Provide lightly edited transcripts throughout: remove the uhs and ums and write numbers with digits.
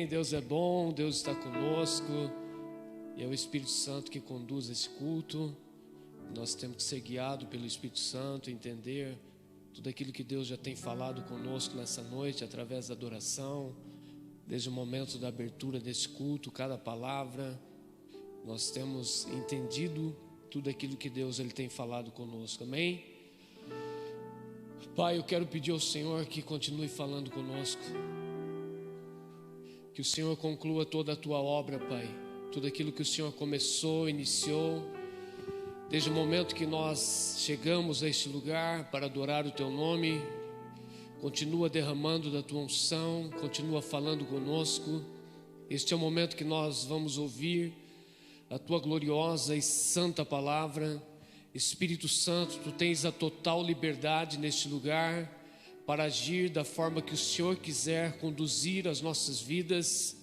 Deus é bom, Deus está conosco e é o Espírito Santo que conduz esse culto. Nós temos que ser guiados pelo Espírito Santo, entender tudo aquilo que Deus já tem falado conosco nessa noite, através da adoração, desde o momento da abertura desse culto, cada palavra. Nós temos entendido tudo aquilo que Deus ele tem falado conosco, amém? Pai, eu quero pedir ao Senhor que continue falando conosco, que o Senhor conclua toda a Tua obra, Pai, tudo aquilo que o Senhor começou, iniciou, desde o momento que nós chegamos a este lugar para adorar o Teu nome. Continua derramando da Tua unção, continua falando conosco. Este é o momento que nós vamos ouvir a Tua gloriosa e santa palavra. Espírito Santo, Tu tens a total liberdade neste lugar para agir da forma que o Senhor quiser conduzir as nossas vidas.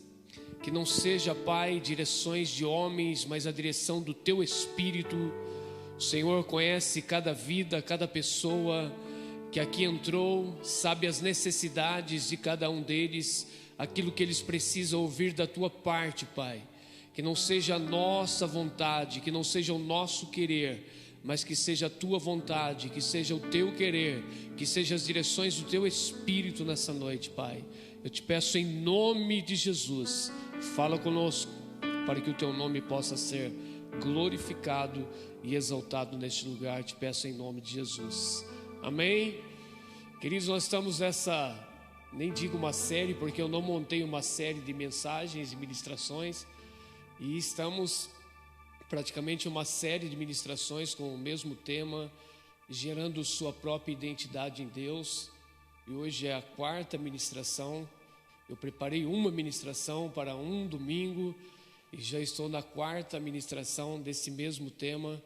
Que não seja, Pai, direções de homens, mas a direção do Teu Espírito. O Senhor conhece cada vida, cada pessoa que aqui entrou, sabe as necessidades de cada um deles, aquilo que eles precisam ouvir da Tua parte, Pai. Que não seja a nossa vontade, que não seja o nosso querer, mas que seja a Tua vontade, que seja o Teu querer, que sejam as direções do Teu Espírito nessa noite, Pai. Eu te peço em nome de Jesus, fala conosco, para que o Teu nome possa ser glorificado e exaltado neste lugar. Eu te peço em nome de Jesus, amém? Queridos, nós estamos nessa, nem digo uma série, porque eu não montei uma série de mensagens e ministrações, e estamos praticamente uma série de ministrações com o mesmo tema, gerando sua própria identidade em Deus. E hoje é a quarta ministração. Eu preparei uma ministração para um domingo e já estou na quarta ministração desse mesmo tema.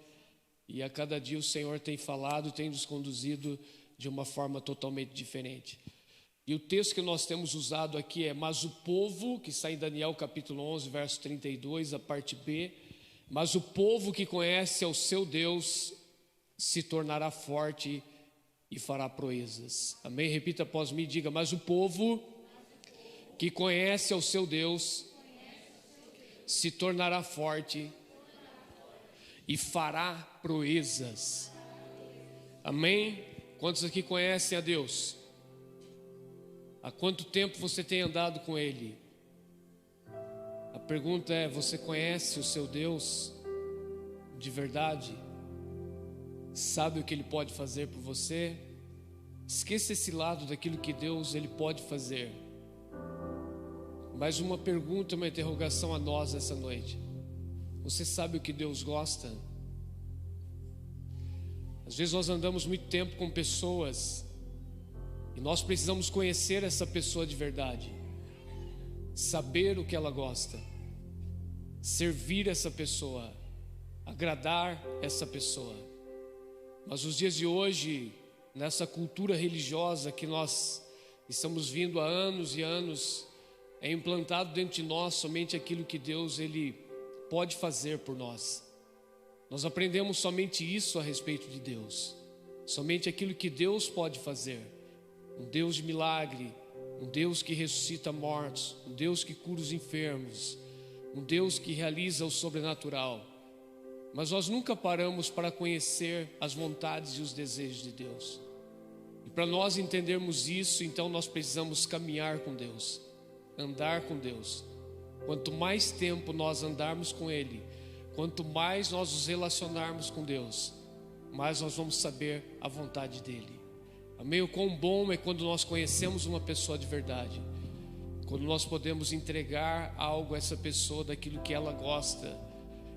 E a cada dia o Senhor tem falado, tem nos conduzido de uma forma totalmente diferente. E o texto que nós temos usado aqui é: mas o povo, que está em Daniel capítulo 11, verso 32, a parte B. Mas o povo que conhece ao seu Deus se tornará forte e fará proezas. Amém? Repita após mim, diga: mas o povo que conhece ao seu Deus se tornará forte e fará proezas. Amém? Quantos aqui conhecem a Deus? Há quanto tempo você tem andado com Ele? A pergunta é: você conhece o seu Deus de verdade? Sabe o que Ele pode fazer por você? Esqueça esse lado daquilo que Deus Ele pode fazer. Mais uma pergunta, uma interrogação a nós essa noite: você sabe o que Deus gosta? Às vezes nós andamos muito tempo com pessoas e nós precisamos conhecer essa pessoa de verdade, saber o que ela gosta, servir essa pessoa, agradar essa pessoa. Mas os dias de hoje, nessa cultura religiosa que nós estamos vindo há anos e anos, é implantado dentro de nós somente aquilo que Deus Ele pode fazer por nós. Nós aprendemos somente isso a respeito de Deus, somente aquilo que Deus pode fazer. Um Deus de milagre, um Deus que ressuscita mortos, um Deus que cura os enfermos, um Deus que realiza o sobrenatural. Mas nós nunca paramos para conhecer as vontades e os desejos de Deus. E para nós entendermos isso, então nós precisamos caminhar com Deus, andar com Deus. Quanto mais tempo nós andarmos com Ele, quanto mais nós nos relacionarmos com Deus, mais nós vamos saber a vontade dEle. Amém? O quão bom é quando nós conhecemos uma pessoa de verdade, quando nós podemos entregar algo a essa pessoa daquilo que ela gosta.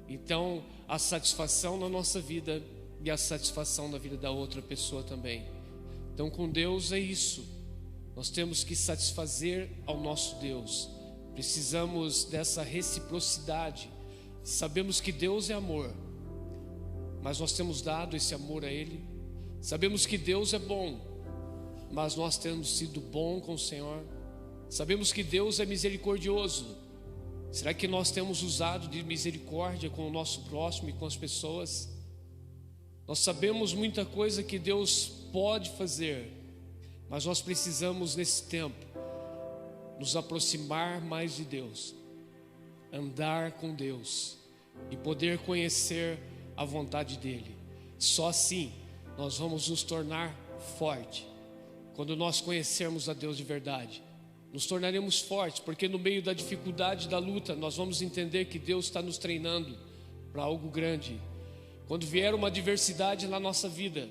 Então a satisfação na nossa vida e a satisfação na vida da outra pessoa também. Então com Deus é isso, nós temos que satisfazer ao nosso Deus. Precisamos dessa reciprocidade. Sabemos que Deus é amor, mas nós temos dado esse amor a Ele. Sabemos que Deus é bom, mas nós temos sido bom com o Senhor. Sabemos que Deus é misericordioso. Será que nós temos usado de misericórdia com o nosso próximo e com as pessoas? Nós sabemos muita coisa que Deus pode fazer, mas nós precisamos nesse tempo nos aproximar mais de Deus, andar com Deus e poder conhecer a vontade dEle. Só assim nós vamos nos tornar fortes. Quando nós conhecermos a Deus de verdade, nos tornaremos fortes, porque no meio da dificuldade, da luta, nós vamos entender que Deus está nos treinando para algo grande. Quando vier uma adversidade na nossa vida,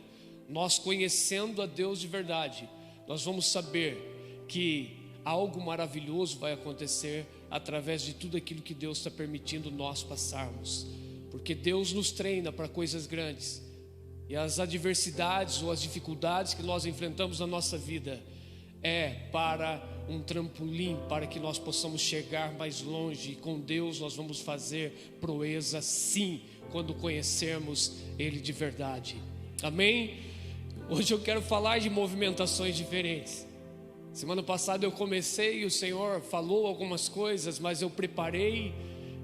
nós conhecendo a Deus de verdade, nós vamos saber que algo maravilhoso vai acontecer através de tudo aquilo que Deus está permitindo nós passarmos, porque Deus nos treina para coisas grandes. E as adversidades ou as dificuldades que nós enfrentamos na nossa vida é para um trampolim, para que nós possamos chegar mais longe. E com Deus nós vamos fazer proeza, sim, quando conhecermos Ele de verdade. Amém? Hoje eu quero falar de movimentações diferentes. Semana passada eu comecei e o Senhor falou algumas coisas, mas eu preparei,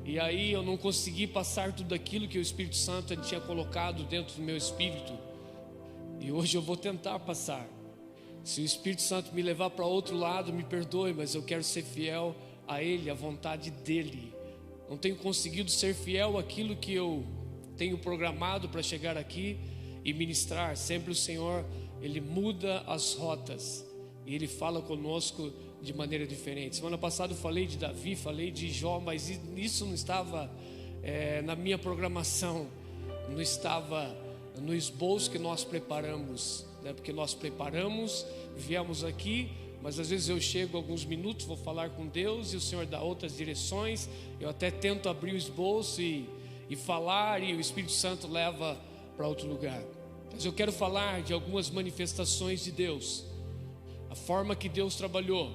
e aí eu não consegui passar tudo aquilo que o Espírito Santo ele tinha colocado dentro do meu espírito. E hoje eu vou tentar passar. Se o Espírito Santo me levar para outro lado, me perdoe, mas eu quero ser fiel a Ele, à vontade dEle. Não tenho conseguido ser fiel àquilo que eu tenho programado para chegar aqui e ministrar. Sempre o Senhor, Ele muda as rotas e Ele fala conosco de maneira diferente. Semana passada eu falei de Davi, falei de Jó, mas isso não estava na minha programação, não estava no esboço que nós preparamos, né? Porque nós preparamos, viemos aqui, mas às vezes eu chego alguns minutos, vou falar com Deus e o Senhor dá outras direções. Eu até tento abrir o esboço e falar, e o Espírito Santo leva para outro lugar. Mas eu quero falar de algumas manifestações de Deus, a forma que Deus trabalhou.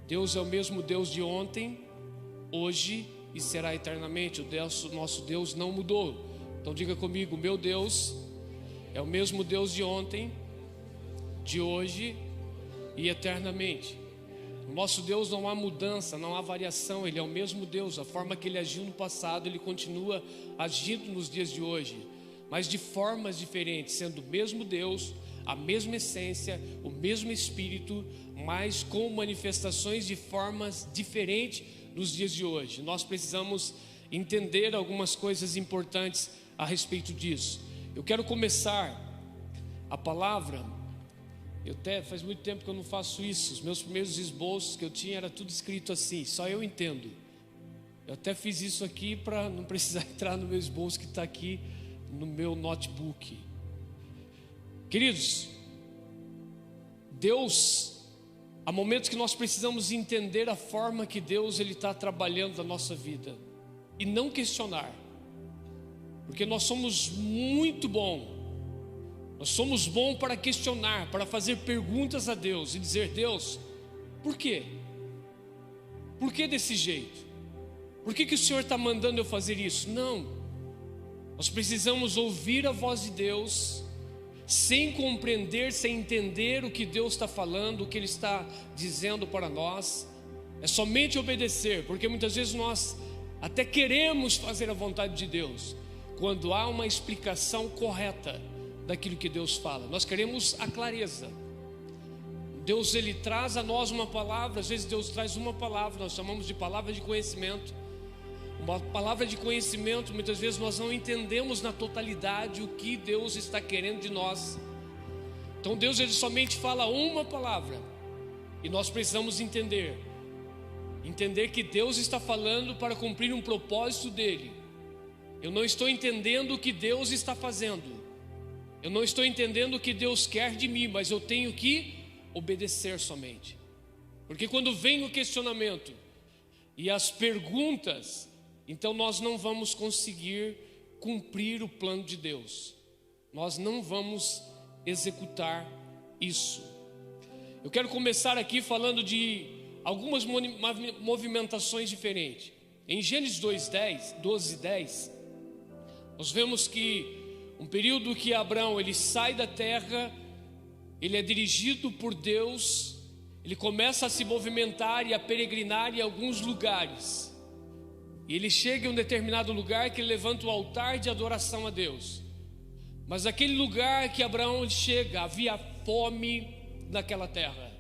Deus é o mesmo Deus de ontem, hoje e será eternamente. O nosso Deus não mudou. Então diga comigo: meu Deus é o mesmo Deus de ontem, de hoje e eternamente. O nosso Deus não há mudança, não há variação. Ele é o mesmo Deus. A forma que Ele agiu no passado, Ele continua agindo nos dias de hoje, mas de formas diferentes, sendo o mesmo Deus, a mesma essência, o mesmo Espírito, mas com manifestações de formas diferentes nos dias de hoje. Nós precisamos entender algumas coisas importantes a respeito disso. Eu quero começar a palavra. Faz muito tempo que eu não faço isso. Os meus primeiros esboços que eu tinha era tudo escrito assim, só eu entendo. Eu até fiz isso aqui para não precisar entrar no meu esboço que está aqui no meu notebook. Queridos, Deus, há momentos que nós precisamos entender a forma que Deus ele está trabalhando na nossa vida e não questionar, porque nós somos muito bons. Nós somos bons para questionar, para fazer perguntas a Deus e dizer: Deus, por quê? Por que desse jeito? Por que o Senhor está mandando eu fazer isso? Não, nós precisamos ouvir a voz de Deus, sem compreender, sem entender o que Deus está falando, o que Ele está dizendo para nós. É somente obedecer, porque muitas vezes nós até queremos fazer a vontade de Deus, quando há uma explicação correta daquilo que Deus fala. Nós queremos a clareza. Deus ele traz a nós uma palavra. Às vezes Deus traz uma palavra, nós chamamos de palavra de conhecimento. Uma palavra de conhecimento, muitas vezes nós não entendemos na totalidade o que Deus está querendo de nós. Então Deus ele somente fala uma palavra e nós precisamos entender que Deus está falando para cumprir um propósito dele. Eu não estou entendendo o que Deus está fazendo, eu não estou entendendo o que Deus quer de mim, mas eu tenho que obedecer somente. Porque quando vem o questionamento e as perguntas, então nós não vamos conseguir cumprir o plano de Deus, nós não vamos executar isso. Eu quero começar aqui falando de algumas movimentações diferentes. Em Gênesis 12:10, nós vemos que um período que Abraão ele sai da terra, ele é dirigido por Deus, ele começa a se movimentar e a peregrinar em alguns lugares. E ele chega em um determinado lugar que ele levanta o altar de adoração a Deus. Mas aquele lugar que Abraão chega, havia fome naquela terra.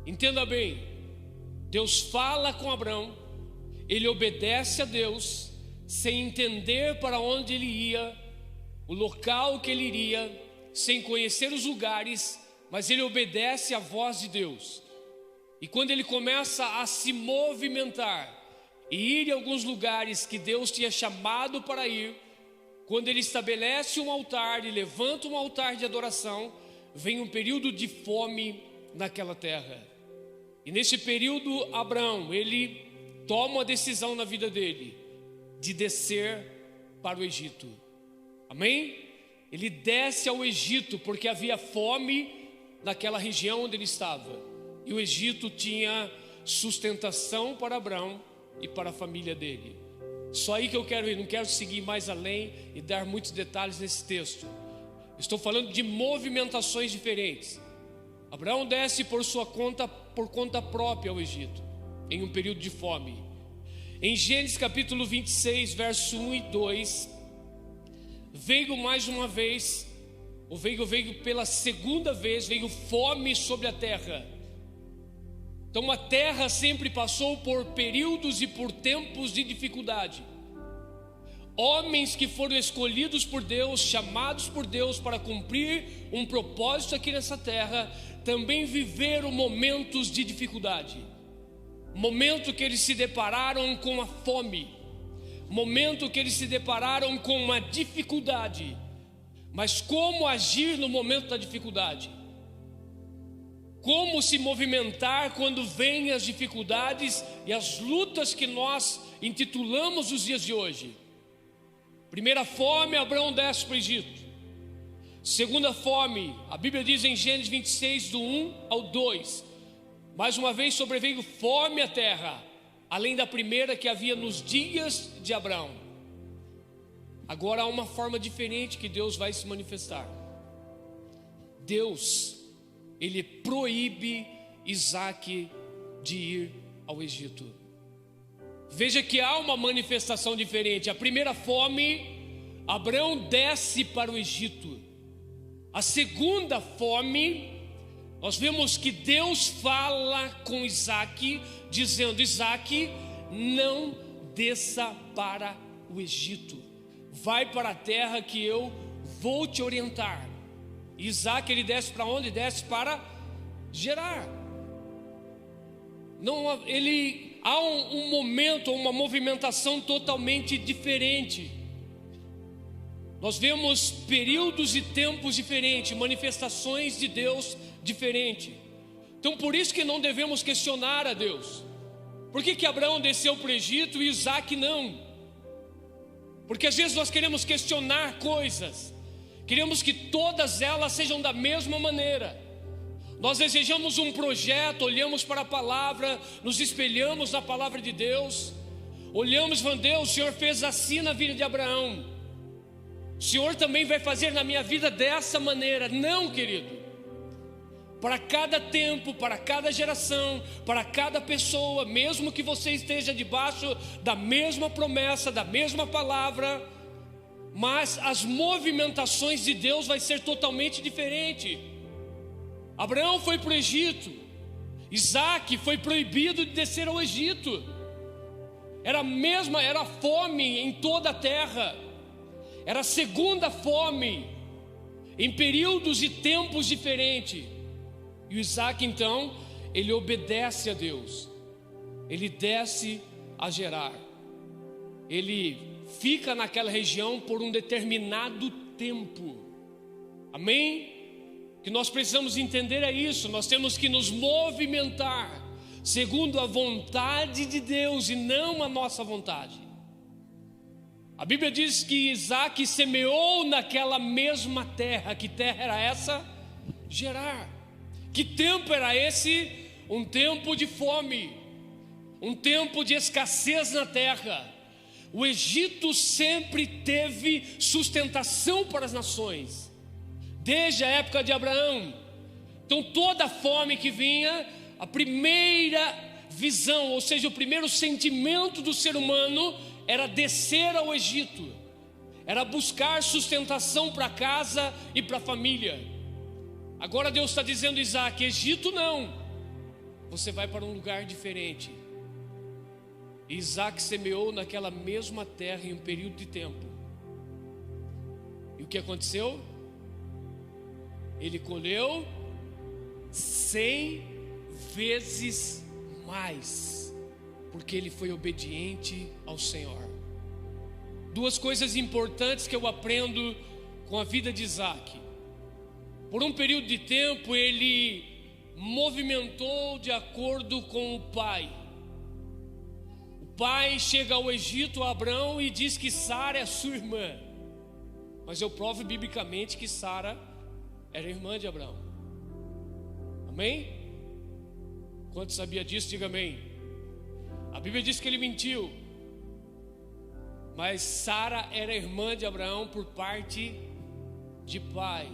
Entenda bem, Deus fala com Abrão, ele obedece a Deus, sem entender para onde ele ia, o local que ele iria, sem conhecer os lugares, mas ele obedece à voz de Deus. E quando ele começa a se movimentar e ir em alguns lugares que Deus tinha chamado para ir, quando ele estabelece um altar e levanta um altar de adoração, vem um período de fome naquela terra. E nesse período, Abrão, ele toma uma decisão na vida dele, de descer para o Egito. Amém? Ele desce ao Egito, porque havia fome naquela região onde ele estava. E o Egito tinha sustentação para Abrão e para a família dele. Só aí que eu quero ir, não quero seguir mais além e dar muitos detalhes nesse texto. Estou falando de movimentações diferentes. Abraão desce por conta própria ao Egito, em um período de fome. Em Gênesis capítulo 26, verso 1 e 2, veio mais uma vez, ou veio pela segunda vez, veio fome sobre a terra. Então a terra sempre passou por períodos e por tempos de dificuldade. Homens que foram escolhidos por Deus, chamados por Deus para cumprir um propósito aqui nessa terra, também viveram momentos de dificuldade. Momento que eles se depararam com a fome, momento que eles se depararam com uma dificuldade. Mas como agir no momento da dificuldade? Como se movimentar quando vêm as dificuldades e as lutas que nós intitulamos os dias de hoje? Primeira fome, Abrão desce para o Egito. Segunda fome, a Bíblia diz em Gênesis 26, do 1 ao 2, mais uma vez sobreveio fome à terra, além da primeira que havia nos dias de Abrão. Agora há uma forma diferente que Deus vai se manifestar. Deus, ele proíbe Isaac de ir ao Egito. Veja que há uma manifestação diferente. A primeira fome, Abrão desce para o Egito. A segunda fome, nós vemos que Deus fala com Isaac, dizendo: Isaac, não desça para o Egito, vai para a terra que eu vou te orientar. Isaac, ele desce para onde? Desce para Gerar. Não, há um momento, uma movimentação totalmente diferente. Nós vemos períodos e tempos diferentes, manifestações de Deus diferentes. Então por isso que não devemos questionar a Deus. Por que Abraão desceu para o Egito e Isaac não? Porque às vezes nós queremos questionar coisas, queremos que todas elas sejam da mesma maneira. Nós desejamos um projeto, olhamos para a palavra, nos espelhamos na palavra de Deus, olhamos e falamos: Deus, o Senhor fez assim na vida de Abraão, o Senhor também vai fazer na minha vida dessa maneira. Não, querido. Para cada tempo, para cada geração, para cada pessoa, mesmo que você esteja debaixo da mesma promessa, da mesma palavra, mas as movimentações de Deus vai ser totalmente diferente. Abraão foi para o Egito, Isaac foi proibido de descer ao Egito. Era fome em toda a terra. Era a segunda fome, em períodos e tempos diferentes. E o Isaac então, ele obedece a Deus. Ele desce a Gerar. Ele fica naquela região por um determinado tempo. Amém? O que nós precisamos entender é isso. Nós temos que nos movimentar segundo a vontade de Deus e não a nossa vontade. A Bíblia diz que Isaac semeou naquela mesma terra. Que terra era essa? Gerar. Que tempo era esse? Um tempo de fome, um tempo de escassez na terra. O Egito sempre teve sustentação para as nações, desde a época de Abraão. Então toda a fome que vinha, a primeira visão, ou seja, o primeiro sentimento do ser humano era descer ao Egito, era buscar sustentação para casa e para a família. Agora Deus está dizendo: Isaac, Egito não, você vai para um lugar diferente. Isaac semeou naquela mesma terra em um período de tempo. E o que aconteceu? Ele colheu 100 vezes mais, porque ele foi obediente ao Senhor. Duas coisas importantes que eu aprendo com a vida de Isaac. Por um período de tempo ele movimentou de acordo com o pai. O pai chega ao Egito, a Abrão, e diz que Sara é sua irmã. Mas eu provo biblicamente que Sara era irmã de Abrão. Amém? Quanto sabia disso, diga amém. A Bíblia diz que ele mentiu, mas Sara era irmã de Abraão por parte de pai.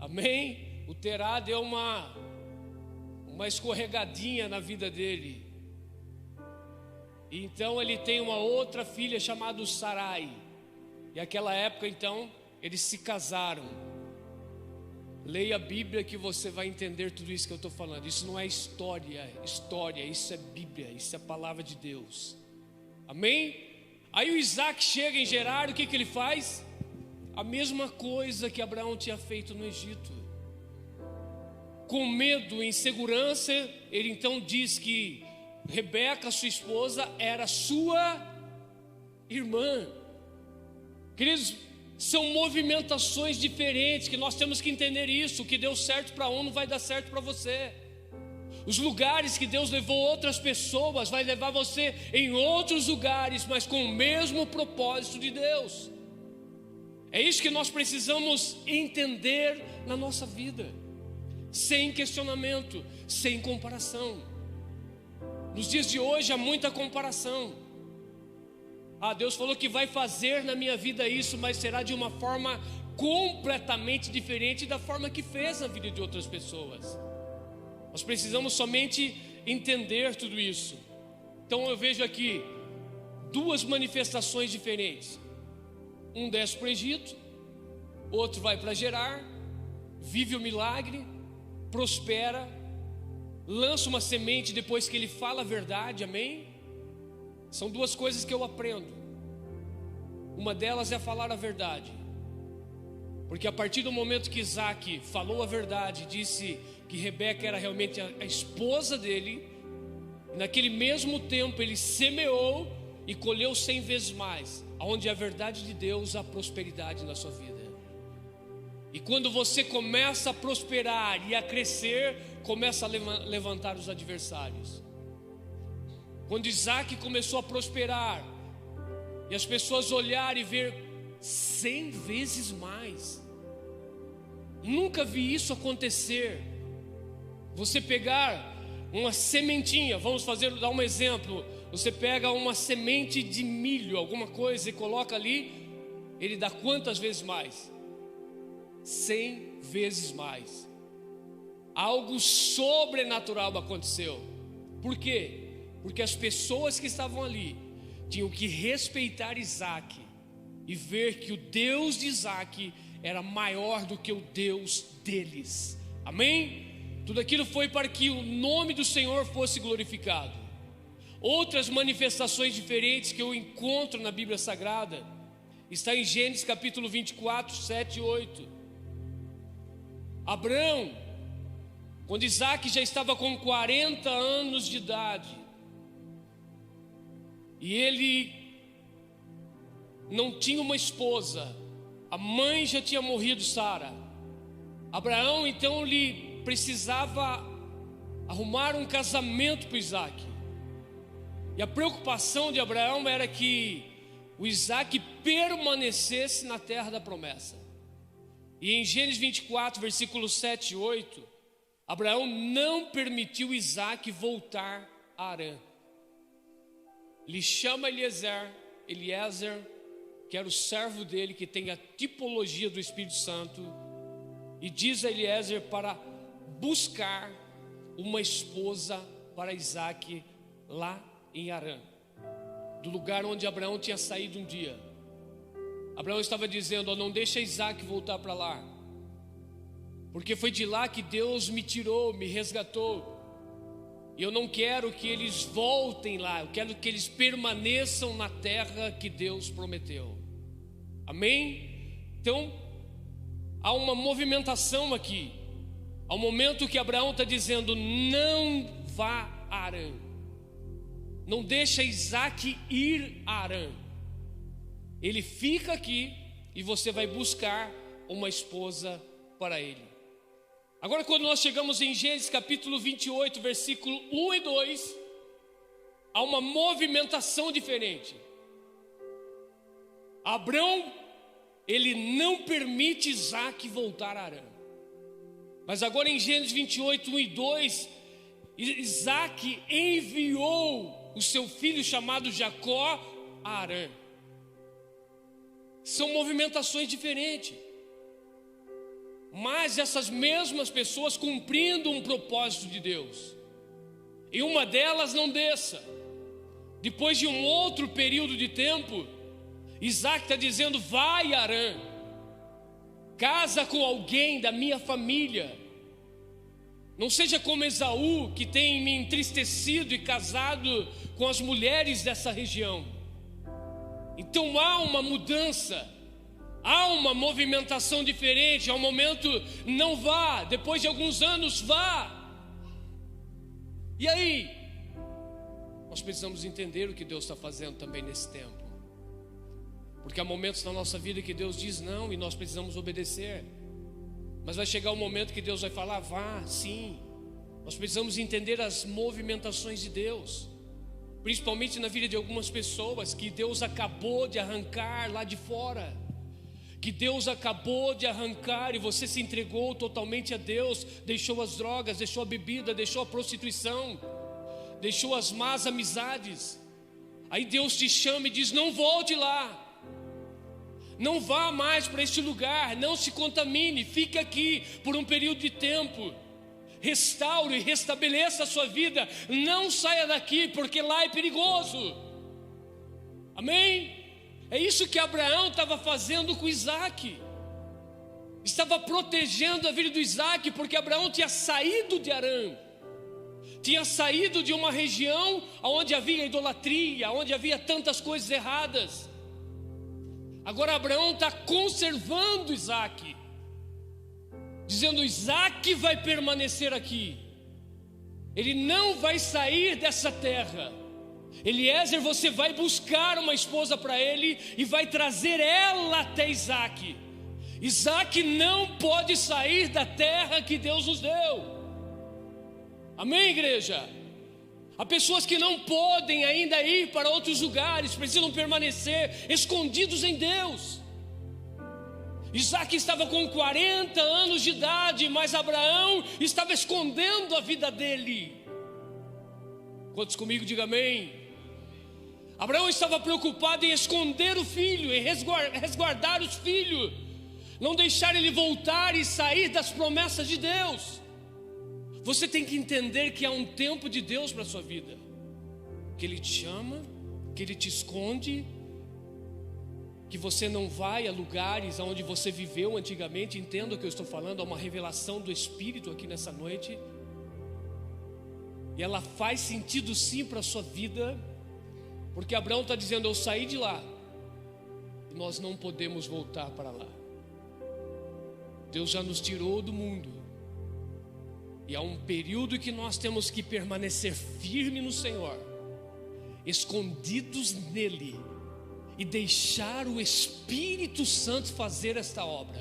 Amém? O Terá deu uma escorregadinha na vida dele. E então ele tem uma outra filha chamada Sarai. E naquela época então eles se casaram. Leia a Bíblia que você vai entender tudo isso que eu estou falando. Isso não é história, isso é Bíblia, isso é a palavra de Deus. Amém? Aí o Isaac chega em Gerar, o que ele faz? A mesma coisa que Abraão tinha feito no Egito. Com medo, insegurança, ele então diz que Rebeca, sua esposa, era sua irmã. Queridos, são movimentações diferentes que nós temos que entender isso. O que deu certo para um não vai dar certo para você. Os lugares que Deus levou outras pessoas vai levar você em outros lugares, mas com o mesmo propósito de Deus. É isso que nós precisamos entender na nossa vida, sem questionamento, sem comparação. Nos dias de hoje há muita comparação. Deus falou que vai fazer na minha vida isso, mas será de uma forma completamente diferente da forma que fez na vida de outras pessoas. Nós precisamos somente entender tudo isso. Então eu vejo aqui duas manifestações diferentes. Um desce para o Egito, outro vai para Gerar, vive o milagre, prospera, lança uma semente depois que ele fala a verdade, amém? São duas coisas que eu aprendo. Uma delas é falar a verdade, porque a partir do momento que Isaac falou a verdade, disse que Rebeca era realmente a esposa dele, naquele mesmo tempo ele semeou e colheu 100 vezes mais. Onde a verdade de Deus, há prosperidade na sua vida. E quando você começa a prosperar e a crescer, começa a levantar os adversários. Quando Isaac começou a prosperar, e as pessoas olharem e ver 100 vezes mais, nunca vi isso acontecer. Você pegar uma sementinha, dar um exemplo. Você pega uma semente de milho, alguma coisa, e coloca ali, ele dá quantas vezes mais? 100 vezes mais. Algo sobrenatural aconteceu. Por quê? Porque as pessoas que estavam ali tinham que respeitar Isaac e ver que o Deus de Isaac era maior do que o Deus deles. Amém? Tudo aquilo foi para que o nome do Senhor fosse glorificado. Outras manifestações diferentes que eu encontro na Bíblia Sagrada está em Gênesis capítulo 24, 7 e 8. Abrão, quando Isaac já estava com 40 anos de idade, e ele não tinha uma esposa, a mãe já tinha morrido, Sara. Abraão então ele precisava arrumar um casamento para Isaac. E a preocupação de Abraão era que o Isaac permanecesse na terra da promessa. E em Gênesis 24, versículos 7 e 8, Abraão não permitiu Isaac voltar a Harã. Ele chama Eliezer, que era o servo dele, que tem a tipologia do Espírito Santo, e diz a Eliezer para buscar uma esposa para Isaac lá em Harã, do lugar onde Abraão tinha saído um dia. Abraão estava dizendo: não deixa Isaac voltar para lá. porque foi de lá que Deus me tirou, me resgatou. E eu não quero que eles voltem lá, eu quero que eles permaneçam na terra que Deus prometeu. Amém? Então, há uma movimentação aqui. Há um momento que Abraão está dizendo: não vá a Harã. Não deixa Isaac ir a Harã. Ele fica aqui e você vai buscar uma esposa para ele. Agora, quando nós chegamos em Gênesis capítulo 28, versículo 1 e 2, há uma movimentação diferente. Abraão, ele não permite Isaac voltar a Harã. Mas agora em Gênesis 28, 1 e 2, Isaac enviou o seu filho chamado Jacó a Harã. São movimentações diferentes, mas essas mesmas pessoas cumprindo um propósito de Deus. E uma delas não desça. Depois de um outro período de tempo, Isaac está dizendo: vai a Harã, casa com alguém da minha família. Não seja como Esaú, que tem me entristecido e casado com as mulheres dessa região. Então há uma mudança, há uma movimentação diferente. Há um momento, não vá, depois de alguns anos, vá. E aí? Nós precisamos entender o que Deus está fazendo também nesse tempo. Porque há momentos na nossa vida que Deus diz não e nós precisamos obedecer. Mas vai chegar um momento que Deus vai falar: vá, sim. Nós precisamos entender as movimentações de Deus, principalmente na vida de algumas pessoas que Deus acabou de arrancar lá de fora, que Deus acabou de arrancar e você se entregou totalmente a Deus, deixou as drogas, deixou a bebida, deixou a prostituição, deixou as más amizades. Aí Deus te chama e diz: não volte lá, não vá mais para este lugar, não se contamine, fique aqui por um período de tempo, restaure e restabeleça a sua vida, não saia daqui porque lá é perigoso. Amém? É isso que Abraão estava fazendo com Isaac, estava protegendo a vida do Isaac, porque Abraão tinha saído de Harã, tinha saído de uma região onde havia idolatria, onde havia tantas coisas erradas. Agora Abraão está conservando Isaac, dizendo: Isaac vai permanecer aqui, ele não vai sair dessa terra. Eliezer, você vai buscar uma esposa para ele e vai trazer ela até Isaac. Isaac não pode sair da terra que Deus nos deu. Amém, igreja? Há pessoas que não podem ainda ir para outros lugares, precisam permanecer escondidos em Deus. Isaac estava com 40 anos de idade, mas Abraão estava escondendo a vida dele. Quantos comigo, diga amém. Abraão estava preocupado em esconder o filho, em resguardar os filhos, não deixar ele voltar e sair das promessas de Deus. Você tem que entender que há um tempo de Deus para a sua vida, que Ele te chama, que Ele te esconde, que você não vai a lugares onde você viveu antigamente. Entenda o que eu estou falando, há uma revelação do Espírito aqui nessa noite, e ela faz sentido sim para a sua vida, porque Abraão está dizendo: eu saí de lá, e nós não podemos voltar para lá. Deus já nos tirou do mundo, e há um período que nós temos que permanecer firme no Senhor, escondidos nele, e deixar o Espírito Santo fazer esta obra.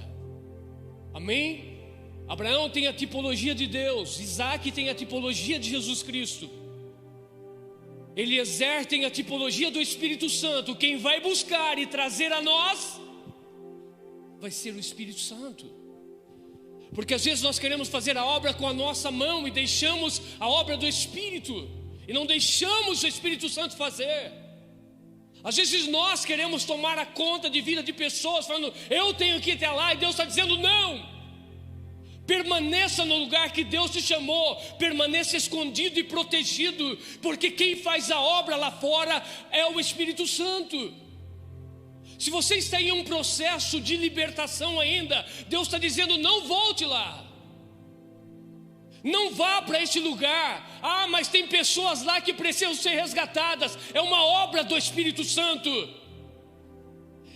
Amém? Abraão tem a tipologia de Deus, Isaac tem a tipologia de Jesus Cristo, Eliezer tem a tipologia do Espírito Santo. Quem vai buscar e trazer a nós vai ser o Espírito Santo. Porque às vezes nós queremos fazer a obra com a nossa mão e deixamos a obra do Espírito, e não deixamos o Espírito Santo fazer. Às vezes nós queremos tomar a conta de vida de pessoas, falando: eu tenho que ir até lá, e Deus está dizendo: não. Permaneça no lugar que Deus te chamou, permaneça escondido e protegido, porque quem faz a obra lá fora é o Espírito Santo. Se você está em um processo de libertação ainda, Deus está dizendo: não volte lá, Não vá para este lugar. Ah, mas tem pessoas lá que precisam ser resgatadas. É uma obra do Espírito Santo.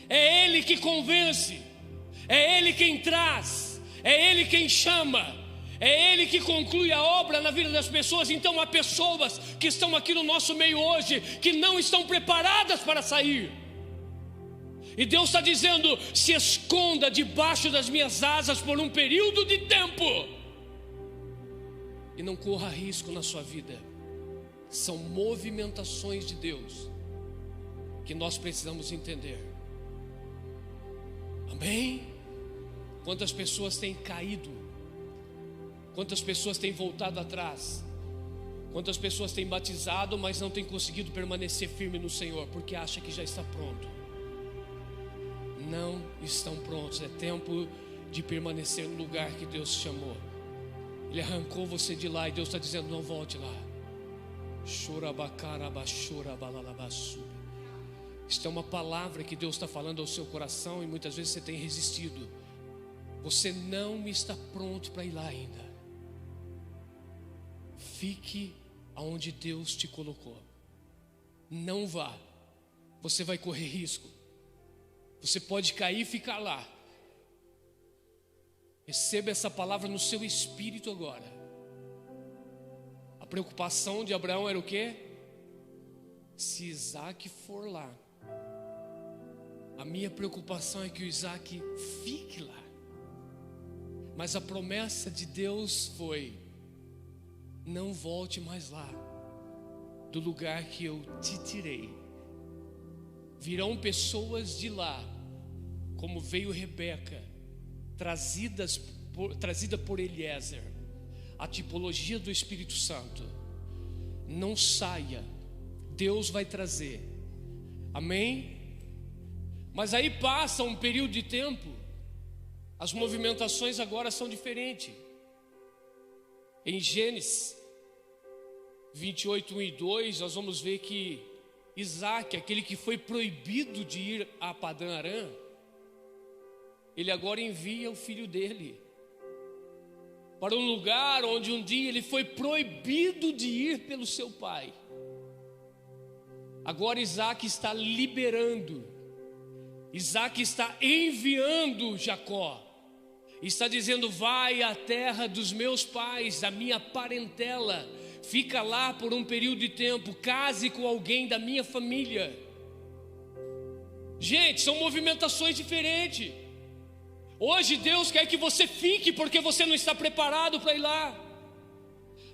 É Ele que convence, é Ele quem traz, é Ele quem chama, é Ele que conclui a obra na vida das pessoas. Então há pessoas que estão aqui no nosso meio hoje que não estão preparadas para sair. E Deus está dizendo: se esconda debaixo das minhas asas por um período de tempo e não corra risco na sua vida. São movimentações de Deus que nós precisamos entender. Amém? Quantas pessoas têm caído? Quantas pessoas têm voltado atrás? Quantas pessoas têm batizado, mas não têm conseguido permanecer firme no Senhor, porque acha que já está pronto? Não estão prontos. É tempo de permanecer no lugar que Deus chamou. Ele arrancou você de lá e Deus está dizendo: não volte lá. Isto é uma palavra que Deus está falando ao seu coração, e muitas vezes você tem resistido. Você não está pronto para ir lá ainda. Fique aonde Deus te colocou. Não vá. Você vai correr risco. Você pode cair e ficar lá. Receba essa palavra no seu espírito agora. A preocupação de Abraão era o quê? Se Isaac for lá, a minha preocupação é que o Isaac fique lá. Mas a promessa de Deus foi: não volte mais lá, do lugar que eu te tirei. Virão pessoas de lá, como veio Rebeca, trazida por Eliezer, a tipologia do Espírito Santo. Não saia, Deus vai trazer. Amém? Mas aí passa um período de tempo, as movimentações agora são diferentes. Em Gênesis 28, 1 e 2, nós vamos ver que Isaac, aquele que foi proibido de ir a Padã Arã, ele agora envia o filho dele para um lugar onde um dia ele foi proibido de ir pelo seu pai. Agora Isaac está liberando, Isaac está enviando Jacó, está dizendo: vai à terra dos meus pais, a minha parentela, fica lá por um período de tempo, case com alguém da minha família. Gente, são movimentações diferentes. Hoje Deus quer que você fique porque você não está preparado para ir lá.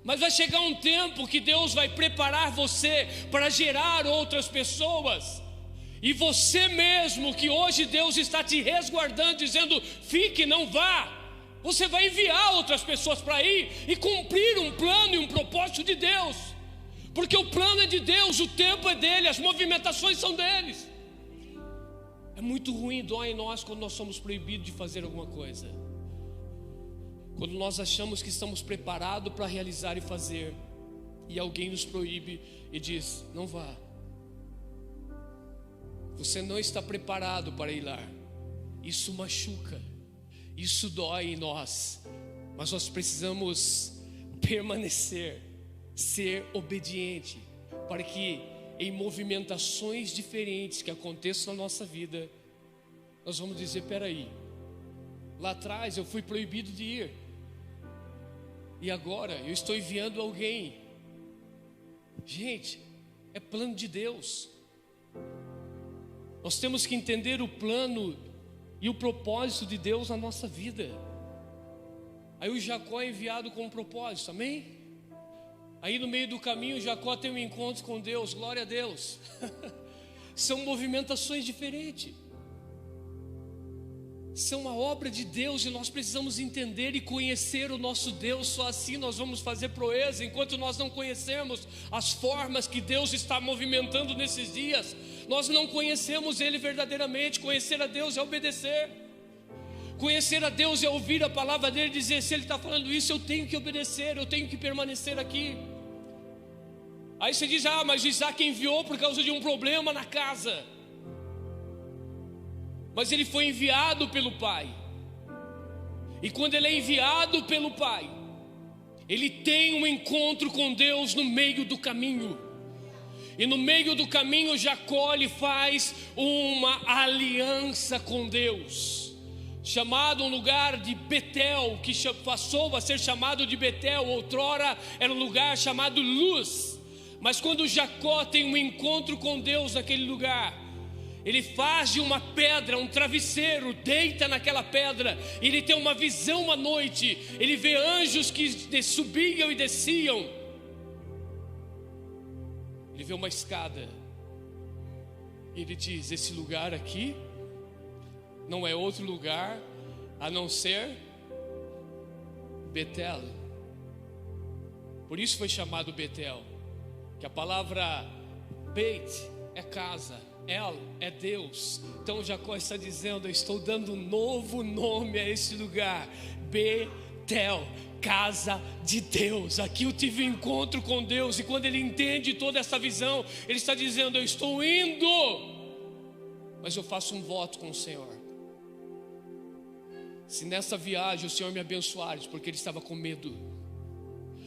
Mas vai chegar um tempo que Deus vai preparar você para gerar outras pessoas. E você mesmo, que hoje Deus está te resguardando, dizendo: fique, não vá. Você vai enviar outras pessoas para ir e cumprir um plano e um propósito de Deus. Porque o plano é de Deus, o tempo é dele, as movimentações são deles. É muito ruim, dói em nós quando nós somos proibidos de fazer alguma coisa. Quando nós achamos que estamos preparados para realizar e fazer, e alguém nos proíbe e diz: não vá. Você não está preparado para ir lá. Isso machuca, isso dói em nós, mas nós precisamos permanecer, ser obediente, para que em movimentações diferentes que aconteçam na nossa vida, nós vamos dizer: peraí, lá atrás eu fui proibido de ir, e agora eu estou enviando alguém. Gente, é plano de Deus. Nós temos que entender o plano e o propósito de Deus na nossa vida. Aí o Jacó é enviado com um propósito, amém? Aí no meio do caminho Jacó tem um encontro com Deus, glória a Deus. São movimentações diferentes, são a obra de Deus, e nós precisamos entender e conhecer o nosso Deus. Só assim nós vamos fazer proeza. Enquanto nós não conhecemos as formas que Deus está movimentando nesses dias, nós não conhecemos Ele verdadeiramente. Conhecer a Deus é obedecer. Conhecer a Deus é ouvir a palavra dEle e dizer: se Ele está falando isso, eu tenho que obedecer, eu tenho que permanecer aqui. Aí você diz: ah, mas Isaac enviou por causa de um problema na casa. Mas ele foi enviado pelo pai. E quando ele é enviado pelo pai, ele tem um encontro com Deus no meio do caminho. E no meio do caminho, Jacó ele faz uma aliança com Deus, chamado um lugar de Betel, que passou a ser chamado de Betel. Outrora era um lugar chamado Luz. Mas quando Jacó tem um encontro com Deus naquele lugar, ele faz de uma pedra um travesseiro, deita naquela pedra. Ele tem uma visão à noite, ele vê anjos que subiam e desciam. Ele vê uma escada. Ele diz: esse lugar aqui não é outro lugar a não ser Betel. Por isso foi chamado Betel, que a palavra Beit é casa, El é Deus. Então Jacó está dizendo: eu estou dando um novo nome a esse lugar, Betel, casa de Deus. Aqui eu tive um encontro com Deus. E quando ele entende toda essa visão, ele está dizendo: eu estou indo, mas eu faço um voto com o Senhor. Se nessa viagem o Senhor me abençoar, porque ele estava com medo.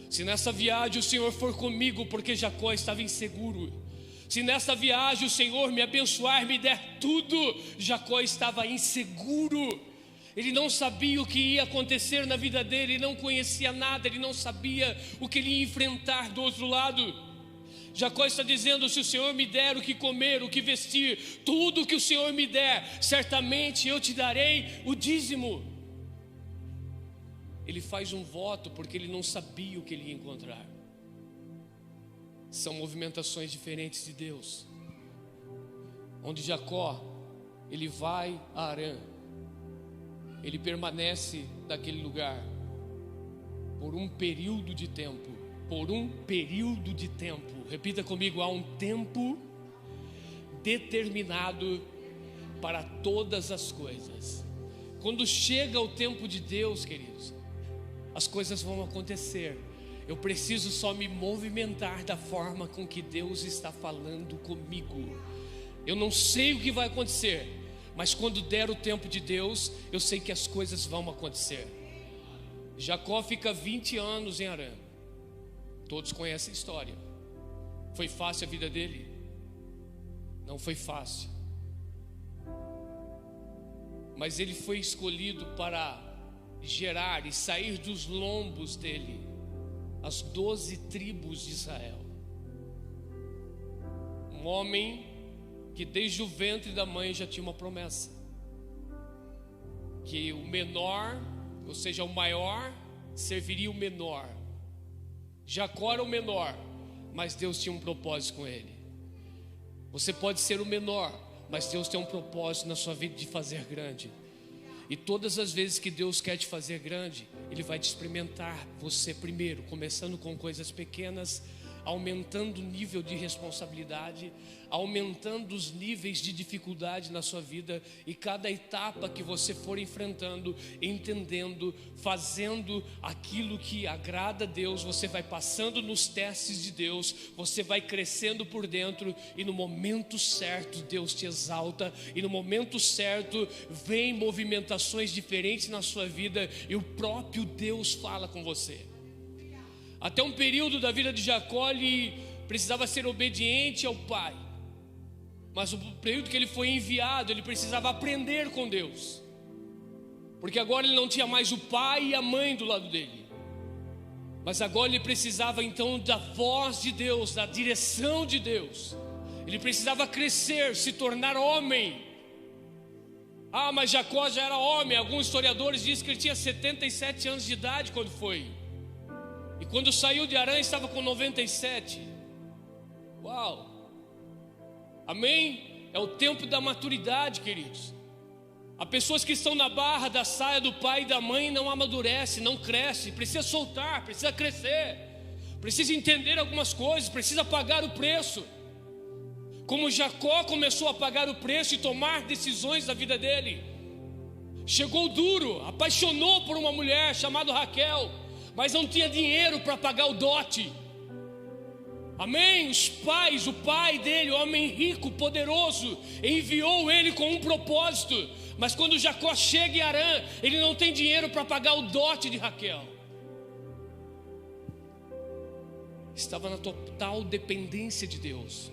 Se nessa viagem o Senhor for comigo, porque Jacó estava inseguro. Se nessa viagem o Senhor me abençoar, me der tudo, Jacó estava inseguro. Ele não sabia o que ia acontecer na vida dele, ele não conhecia nada, ele não sabia o que ele ia enfrentar do outro lado. Jacó está dizendo: se o Senhor me der o que comer, o que vestir, tudo o que o Senhor me der, certamente eu te darei o dízimo. Ele faz um voto porque ele não sabia o que ele ia encontrar. São movimentações diferentes de Deus. Onde Jacó, ele vai a Harã, ele permanece naquele lugar por um período de tempo. Por um período de tempo. Repita comigo: há um tempo determinado para todas as coisas. Quando chega o tempo de Deus, queridos, as coisas vão acontecer. Eu preciso só me movimentar da forma com que Deus está falando comigo. Eu não sei o que vai acontecer, mas quando der o tempo de Deus, eu sei que as coisas vão acontecer. Jacó fica 20 anos em Harã. Todos conhecem a história. Foi fácil a vida dele? Não foi fácil. Mas ele foi escolhido para gerar e sair dos lombos dele as 12 tribos de Israel. Um homem que desde o ventre da mãe já tinha uma promessa, que o menor, ou seja, o maior, serviria o menor. Jacó era o menor, mas Deus tinha um propósito com ele. Você pode ser o menor, mas Deus tem um propósito na sua vida de fazer grande. E todas as vezes que Deus quer te fazer grande, Ele vai te experimentar você primeiro, começando com coisas pequenas, aumentando o nível de responsabilidade, aumentando os níveis de dificuldade na sua vida. E cada etapa que você for enfrentando, entendendo, fazendo aquilo que agrada a Deus, você vai passando nos testes de Deus, você vai crescendo por dentro, e no momento certo Deus te exalta, e no momento certo vem movimentações diferentes na sua vida, e o próprio Deus fala com você. Até um período da vida de Jacó, ele precisava ser obediente ao pai. Mas o período que ele foi enviado, ele precisava aprender com Deus. Porque agora ele não tinha mais o pai e a mãe do lado dele. Mas agora ele precisava então da voz de Deus, da direção de Deus. Ele precisava crescer, se tornar homem. Ah, mas Jacó já era homem. Alguns historiadores dizem que ele tinha 77 anos de idade quando foi. E quando saiu de Harã estava com 97. Uau! Amém? É o tempo da maturidade, queridos. Há pessoas que estão na barra da saia do pai e da mãe e não amadurece, não cresce. Precisa soltar, precisa crescer, precisa entender algumas coisas, precisa pagar o preço. Como Jacó começou a pagar o preço e tomar decisões da vida dele. Chegou duro, apaixonou por uma mulher chamada Raquel, mas não tinha dinheiro para pagar o dote. Amém? Os pais, o pai dele, homem rico, poderoso, enviou ele com um propósito. Mas quando Jacó chega em Harã, ele não tem dinheiro para pagar o dote de Raquel. estava na total dependência de Deus.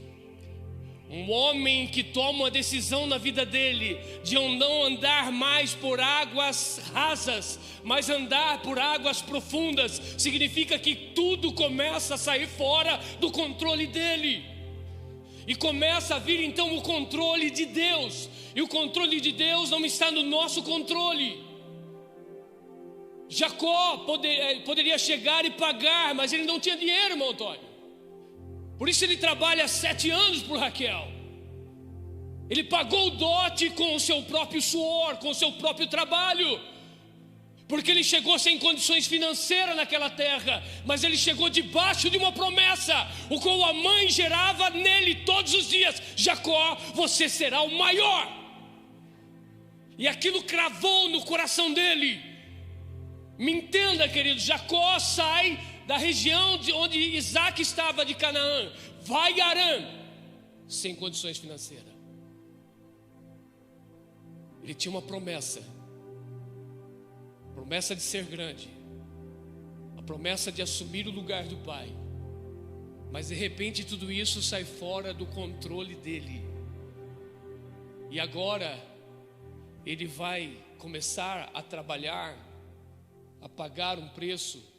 Um homem que toma uma decisão na vida dele de não andar mais por águas rasas, mas andar por águas profundas, significa que tudo começa a sair fora do controle dele, e começa a vir então o controle de Deus, e o controle de Deus não está no nosso controle. Jacó poderia chegar e pagar, mas ele não tinha dinheiro, irmão Antônio. Por isso ele trabalha 7 anos por Raquel. Ele pagou o dote com o seu próprio suor, com o seu próprio trabalho, porque ele chegou sem condições financeiras naquela terra, mas ele chegou debaixo de uma promessa, o qual a mãe gerava nele todos os dias: Jacó, você será o maior. E aquilo cravou no coração dele. Me entenda, querido, Jacó sai da região de onde Isaac estava, de Canaã, vai a Harã, sem condições financeiras. Ele tinha uma promessa de ser grande, a promessa de assumir o lugar do pai, mas de repente tudo isso sai fora do controle dele, e agora ele vai começar a trabalhar, a pagar um preço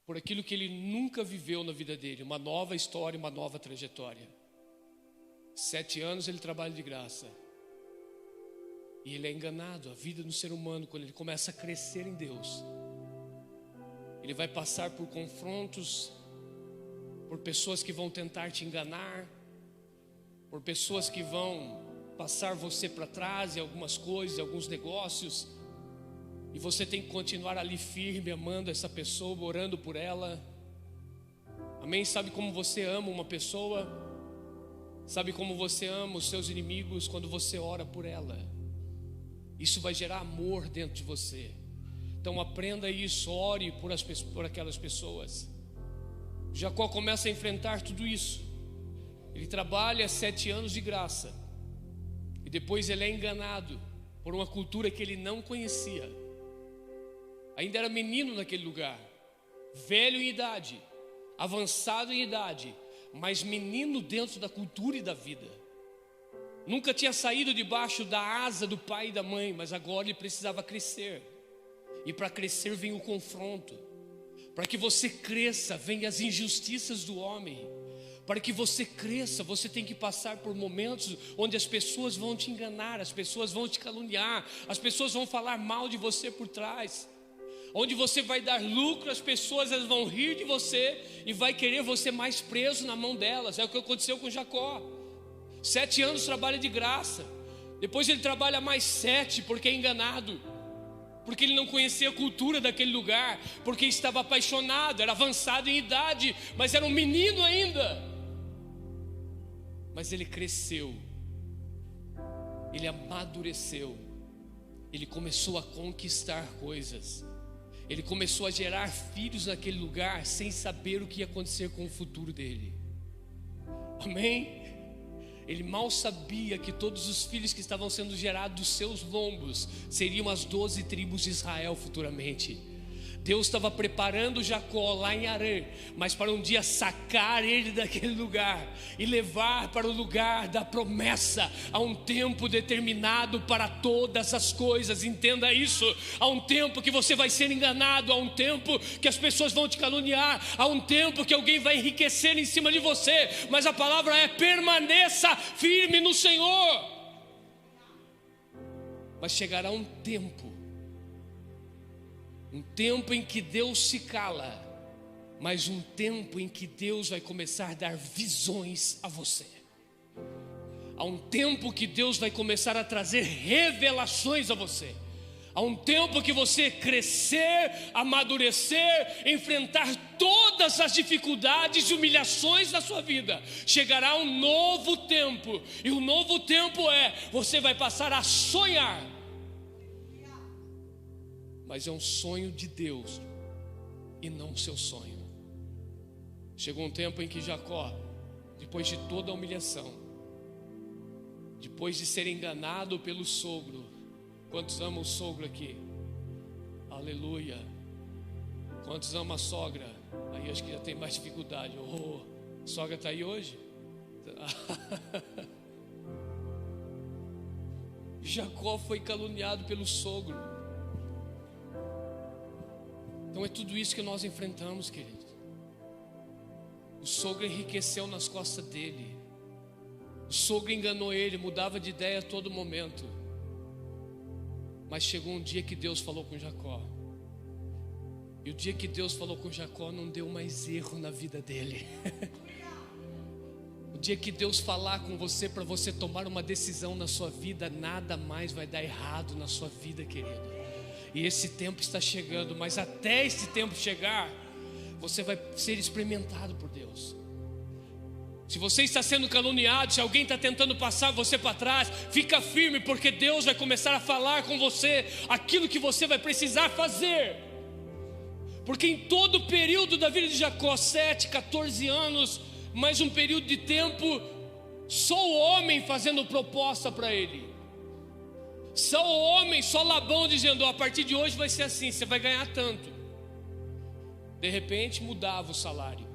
por aquilo que ele nunca viveu na vida dele, uma nova história, uma nova trajetória. 7 anos ele trabalha de graça, e ele é enganado. A vida do ser humano, quando ele começa a crescer em Deus, ele vai passar por confrontos, por pessoas que vão tentar te enganar, por pessoas que vão passar você para trás em algumas coisas, em alguns negócios, e você tem que continuar ali firme, amando essa pessoa, orando por ela. Amém? Sabe como você ama uma pessoa? Sabe como você ama os seus inimigos? Quando você ora por ela. Isso vai gerar amor dentro de você. Então aprenda isso, ore por aquelas pessoas. Jacó começa a enfrentar tudo isso. Ele trabalha 7 anos de graça, e depois ele é enganado por uma cultura que ele não conhecia. Ainda era menino naquele lugar, velho em idade, avançado em idade, mas menino dentro da cultura e da vida. Nunca tinha saído debaixo da asa do pai e da mãe, mas agora ele precisava crescer. E para crescer vem o confronto. Para que você cresça, vem as injustiças do homem. Para que você cresça, você tem que passar por momentos onde as pessoas vão te enganar, as pessoas vão te caluniar, as pessoas vão falar mal de você por trás. Onde você vai dar lucro, as pessoas elas vão rir de você e vai querer você mais preso na mão delas. É o que aconteceu com Jacó. 7 anos trabalha de graça, depois ele trabalha mais 7 porque é enganado, porque ele não conhecia a cultura daquele lugar, porque estava apaixonado, era avançado em idade, mas era um menino ainda. Mas ele cresceu, ele amadureceu, ele começou a conquistar coisas, ele começou a gerar filhos naquele lugar sem saber o que ia acontecer com o futuro dele. Amém? Ele mal sabia que todos os filhos que estavam sendo gerados dos seus lombos seriam as 12 tribos de Israel futuramente. Deus estava preparando Jacó lá em Harã, mas para um dia sacar ele daquele lugar e levar para o lugar da promessa. Há um tempo determinado para todas as coisas, entenda isso. Há um tempo que você vai ser enganado, há um tempo que as pessoas vão te caluniar, há um tempo que alguém vai enriquecer em cima de você, mas a palavra é: permaneça firme no Senhor. Mas chegará um tempo em que Deus se cala, mas um tempo em que Deus vai começar a dar visões a você. Há um tempo que Deus vai começar a trazer revelações a você. Há um tempo que você crescer, amadurecer, enfrentar todas as dificuldades e humilhações da sua vida. Chegará um novo tempo, e o novo tempo você vai passar a sonhar. Mas é um sonho de Deus e não o seu sonho. Chegou um tempo em que Jacó, depois de toda a humilhação, depois de ser enganado pelo sogro, quantos amam o sogro aqui? Aleluia. Quantos amam a sogra? Aí acho que já tem mais dificuldade. Sogra está aí hoje? Jacó foi caluniado pelo sogro. Então é tudo isso que nós enfrentamos, querido. O sogro enriqueceu nas costas dele. O sogro enganou ele, mudava de ideia a todo momento. Mas chegou um dia que Deus falou com Jacó. E o dia que Deus falou com Jacó, não deu mais erro na vida dele. O dia que Deus falar com você para você tomar uma decisão na sua vida, nada mais vai dar errado na sua vida, querido. E esse tempo está chegando, mas até esse tempo chegar, você vai ser experimentado por Deus. Se você está sendo caluniado, se alguém está tentando passar você para trás, fica firme, porque Deus vai começar a falar com você aquilo que você vai precisar fazer. Porque em todo o período da vida de Jacó, 7, 14 anos, mais um período de tempo, só o homem fazendo proposta para ele. Só o homem, só Labão dizendo: a partir de hoje vai ser assim, você vai ganhar tanto. De repente mudava o salário.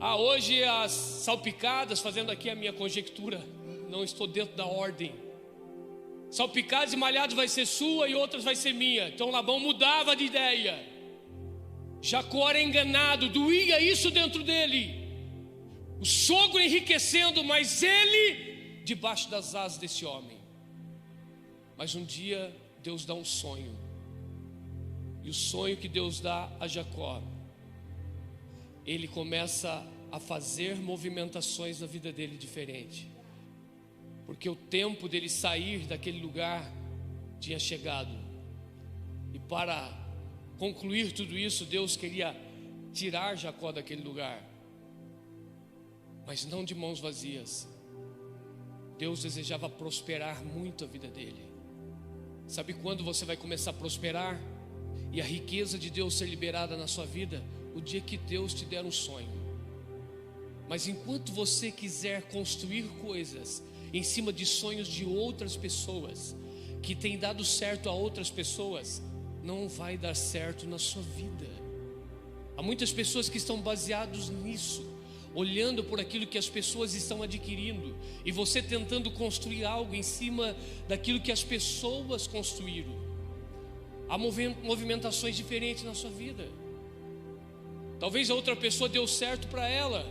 Hoje as salpicadas, fazendo aqui a minha conjectura, não estou dentro da ordem. Salpicadas e malhados vai ser sua e outras vai ser minha. Então Labão mudava de ideia. Jacó era enganado, doía isso dentro dele. O sogro enriquecendo, mas ele debaixo das asas desse homem. Mas um dia Deus dá um sonho. E o sonho que Deus dá a Jacó, ele começa a fazer movimentações na vida dele diferente. Porque o tempo dele sair daquele lugar tinha chegado. E para concluir tudo isso, Deus queria tirar Jacó daquele lugar. Mas não de mãos vazias. Deus desejava prosperar muito a vida dele. Sabe quando você vai começar a prosperar e a riqueza de Deus ser liberada na sua vida? O dia que Deus te der um sonho. Mas enquanto você quiser construir coisas em cima de sonhos de outras pessoas, que tem dado certo a outras pessoas, não vai dar certo na sua vida. Há muitas pessoas que estão baseadas nisso, olhando por aquilo que as pessoas estão adquirindo, e você tentando construir algo em cima daquilo que as pessoas construíram. Há movimentações diferentes na sua vida. Talvez a outra pessoa deu certo para ela,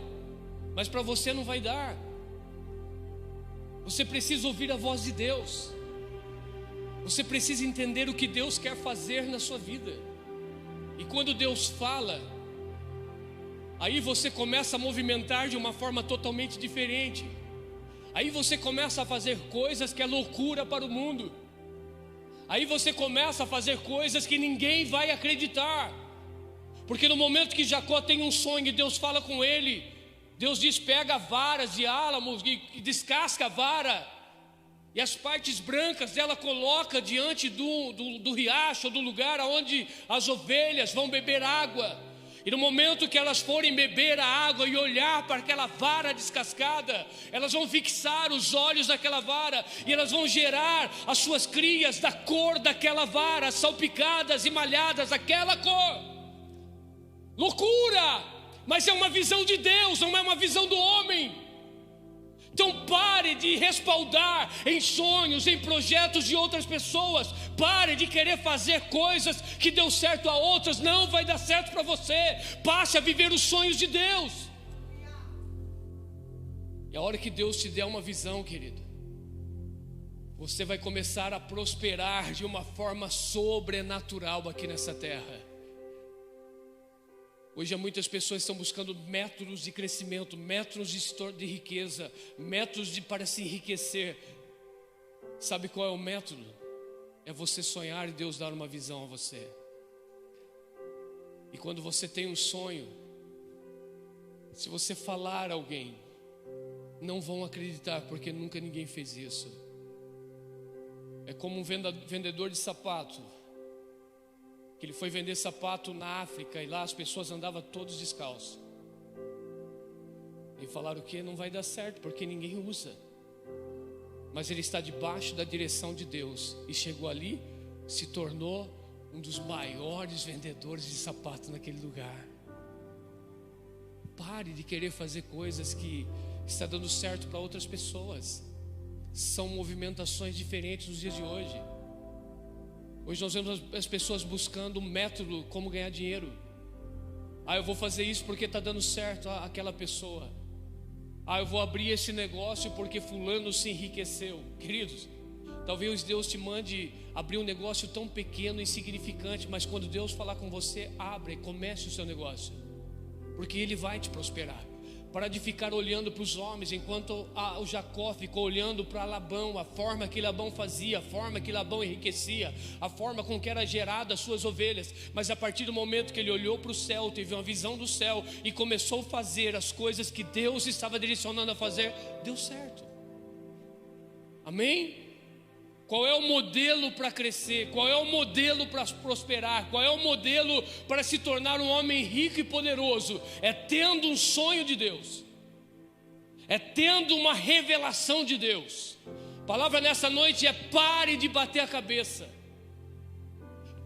mas para você não vai dar. Você precisa ouvir a voz de Deus. Você precisa entender o que Deus quer fazer na sua vida. E quando Deus fala, aí você começa a movimentar de uma forma totalmente diferente. Aí você começa a fazer coisas que é loucura para o mundo. Aí você começa a fazer coisas que ninguém vai acreditar. Porque no momento que Jacó tem um sonho e Deus fala com ele, Deus diz: pega varas de álamos e descasca a vara, e as partes brancas dela coloca diante do riacho, do lugar onde as ovelhas vão beber água. E no momento que elas forem beber a água e olhar para aquela vara descascada, elas vão fixar os olhos naquela vara, e elas vão gerar as suas crias da cor daquela vara, salpicadas e malhadas daquela cor. Loucura! Mas é uma visão de Deus, não é uma visão do homem. Então pare de respaldar em sonhos, em projetos de outras pessoas. Pare de querer fazer coisas que deu certo a outras, não vai dar certo para você. Passe a viver os sonhos de Deus. E a hora que Deus te der uma visão, querido, você vai começar a prosperar de uma forma sobrenatural aqui nessa terra. Hoje muitas pessoas estão buscando métodos de crescimento, métodos de riqueza, métodos para se enriquecer. Sabe qual é o método? É você sonhar e Deus dar uma visão a você. E quando você tem um sonho, se você falar a alguém, não vão acreditar, porque nunca ninguém fez isso. É como um vendedor de sapato, que ele foi vender sapato na África, e lá as pessoas andavam todos descalços. E falaram que não vai dar certo, porque ninguém usa. Mas ele está debaixo da direção de Deus, e chegou ali, se tornou um dos maiores vendedores de sapato naquele lugar. Pare de querer fazer coisas que está dando certo para outras pessoas. São movimentações diferentes nos dias de hoje. Hoje nós vemos as pessoas buscando um método como ganhar dinheiro. Eu vou fazer isso porque está dando certo aquela pessoa. Eu vou abrir esse negócio porque fulano se enriqueceu. Queridos, talvez Deus te mande abrir um negócio tão pequeno e insignificante, mas quando Deus falar com você, abra e comece o seu negócio, porque Ele vai te prosperar. Para de ficar olhando para os homens, enquanto o Jacó ficou olhando para Labão, a forma que Labão fazia, a forma que Labão enriquecia, a forma com que era gerada as suas ovelhas. Mas a partir do momento que ele olhou para o céu, teve uma visão do céu e começou a fazer as coisas que Deus estava direcionando a fazer, deu certo. Amém? Qual é o modelo para crescer? Qual é o modelo para prosperar? Qual é o modelo para se tornar um homem rico e poderoso? É tendo um sonho de Deus, é tendo uma revelação de Deus. A palavra nessa noite é: pare de bater a cabeça,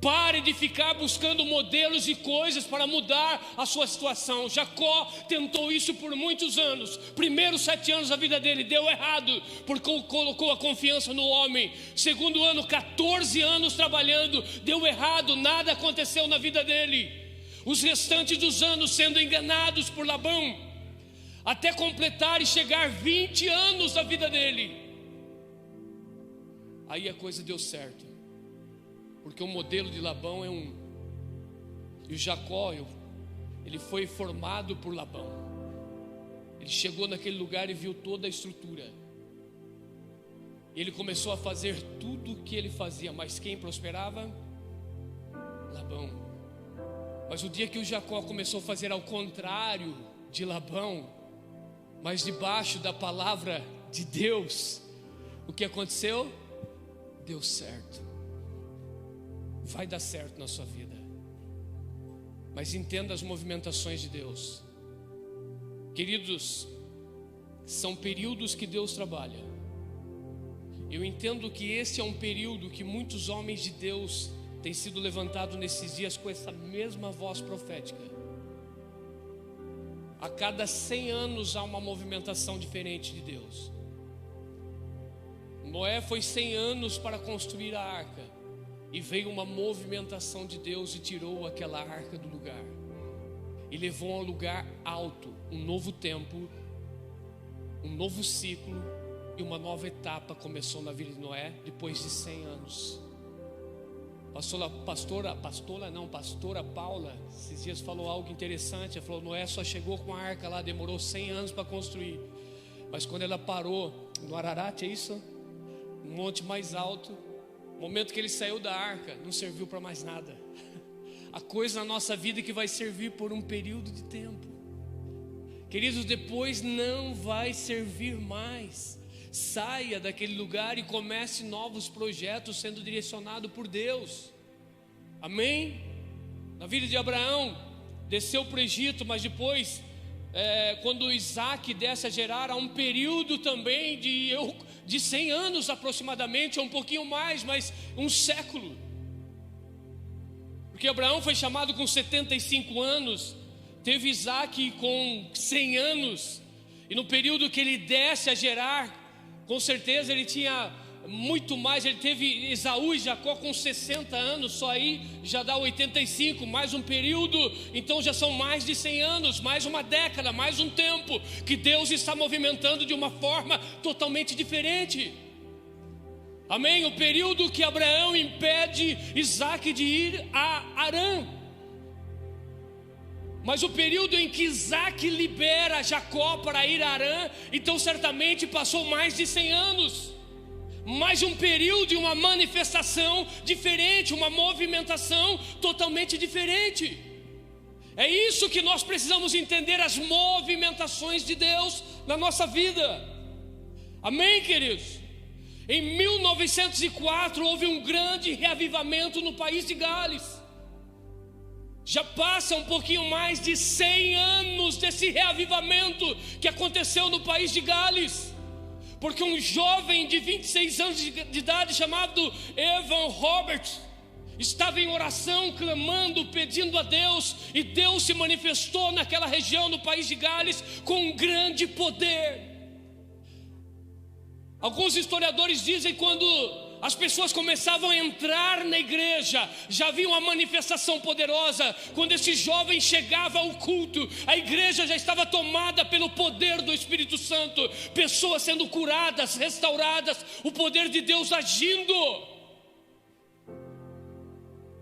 pare de ficar buscando modelos e coisas para mudar a sua situação. Jacó tentou isso por muitos anos. Primeiros 7 anos da vida dele deu errado, porque colocou a confiança no homem. Segundo ano, 14 anos trabalhando, deu errado, nada aconteceu na vida dele. Os restantes dos anos sendo enganados por Labão, até completar e chegar 20 anos da vida dele. Aí a coisa deu certo, porque o modelo de Labão é um. E o Jacó, ele foi formado por Labão. Ele chegou naquele lugar e viu toda a estrutura. E ele começou a fazer tudo o que ele fazia. Mas quem prosperava? Labão. Mas o dia que o Jacó começou a fazer ao contrário de Labão, mas debaixo da palavra de Deus, o que aconteceu? Deu certo. Vai dar certo na sua vida. Mas entenda as movimentações de Deus. Queridos, são períodos que Deus trabalha. Eu entendo que esse é um período que muitos homens de Deus têm sido levantados nesses dias com essa mesma voz profética. A cada 100 anos há uma movimentação diferente de Deus. Noé foi 100 anos para construir a arca. E veio uma movimentação de Deus e tirou aquela arca do lugar. E levou a um lugar alto, um novo tempo, um novo ciclo e uma nova etapa começou na vida de Noé depois de 100 anos. Pastora Paula, esses dias falou algo interessante. Ela falou: Noé só chegou com a arca lá, demorou 100 anos para construir. Mas quando ela parou no Ararat, é isso? Um monte mais alto. O momento que ele saiu da arca, não serviu para mais nada. A coisa na nossa vida que vai servir por um período de tempo, queridos, depois não vai servir mais. Saia daquele lugar e comece novos projetos sendo direcionado por Deus. Amém? Na vida de Abraão, desceu para o Egito, mas depois, quando Isaac desce a Gerar, há um período também de 100 anos aproximadamente, ou um pouquinho mais, mas um século. Porque Abraão foi chamado com 75 anos, teve Isaac com 100 anos, e no período que ele desce a Gerar, com certeza ele tinha muito mais. Ele teve Esaú e Jacó com 60 anos, só aí já dá 85, mais um período, então já são mais de 100 anos, mais uma década, mais um tempo, que Deus está movimentando de uma forma totalmente diferente. Amém? O período que Abraão impede Isaac de ir a Harã, mas o período em que Isaac libera Jacó para ir a Harã, então certamente passou mais de 100 anos. Mais um período e uma manifestação diferente, uma movimentação totalmente diferente. É isso que nós precisamos entender, as movimentações de Deus na nossa vida. Amém, queridos? Em 1904 houve um grande reavivamento no país de Gales. Já passa um pouquinho mais de 100 anos desse reavivamento que aconteceu no país de Gales, porque um jovem de 26 anos de idade chamado Evan Roberts, estava em oração, clamando, pedindo a Deus, e Deus se manifestou naquela região, no país de Gales, com um grande poder. Alguns historiadores dizem que quando as pessoas começavam a entrar na igreja, já havia uma manifestação poderosa. Quando esse jovem chegava ao culto, a igreja já estava tomada pelo poder do Espírito Santo, pessoas sendo curadas, restauradas, o poder de Deus agindo.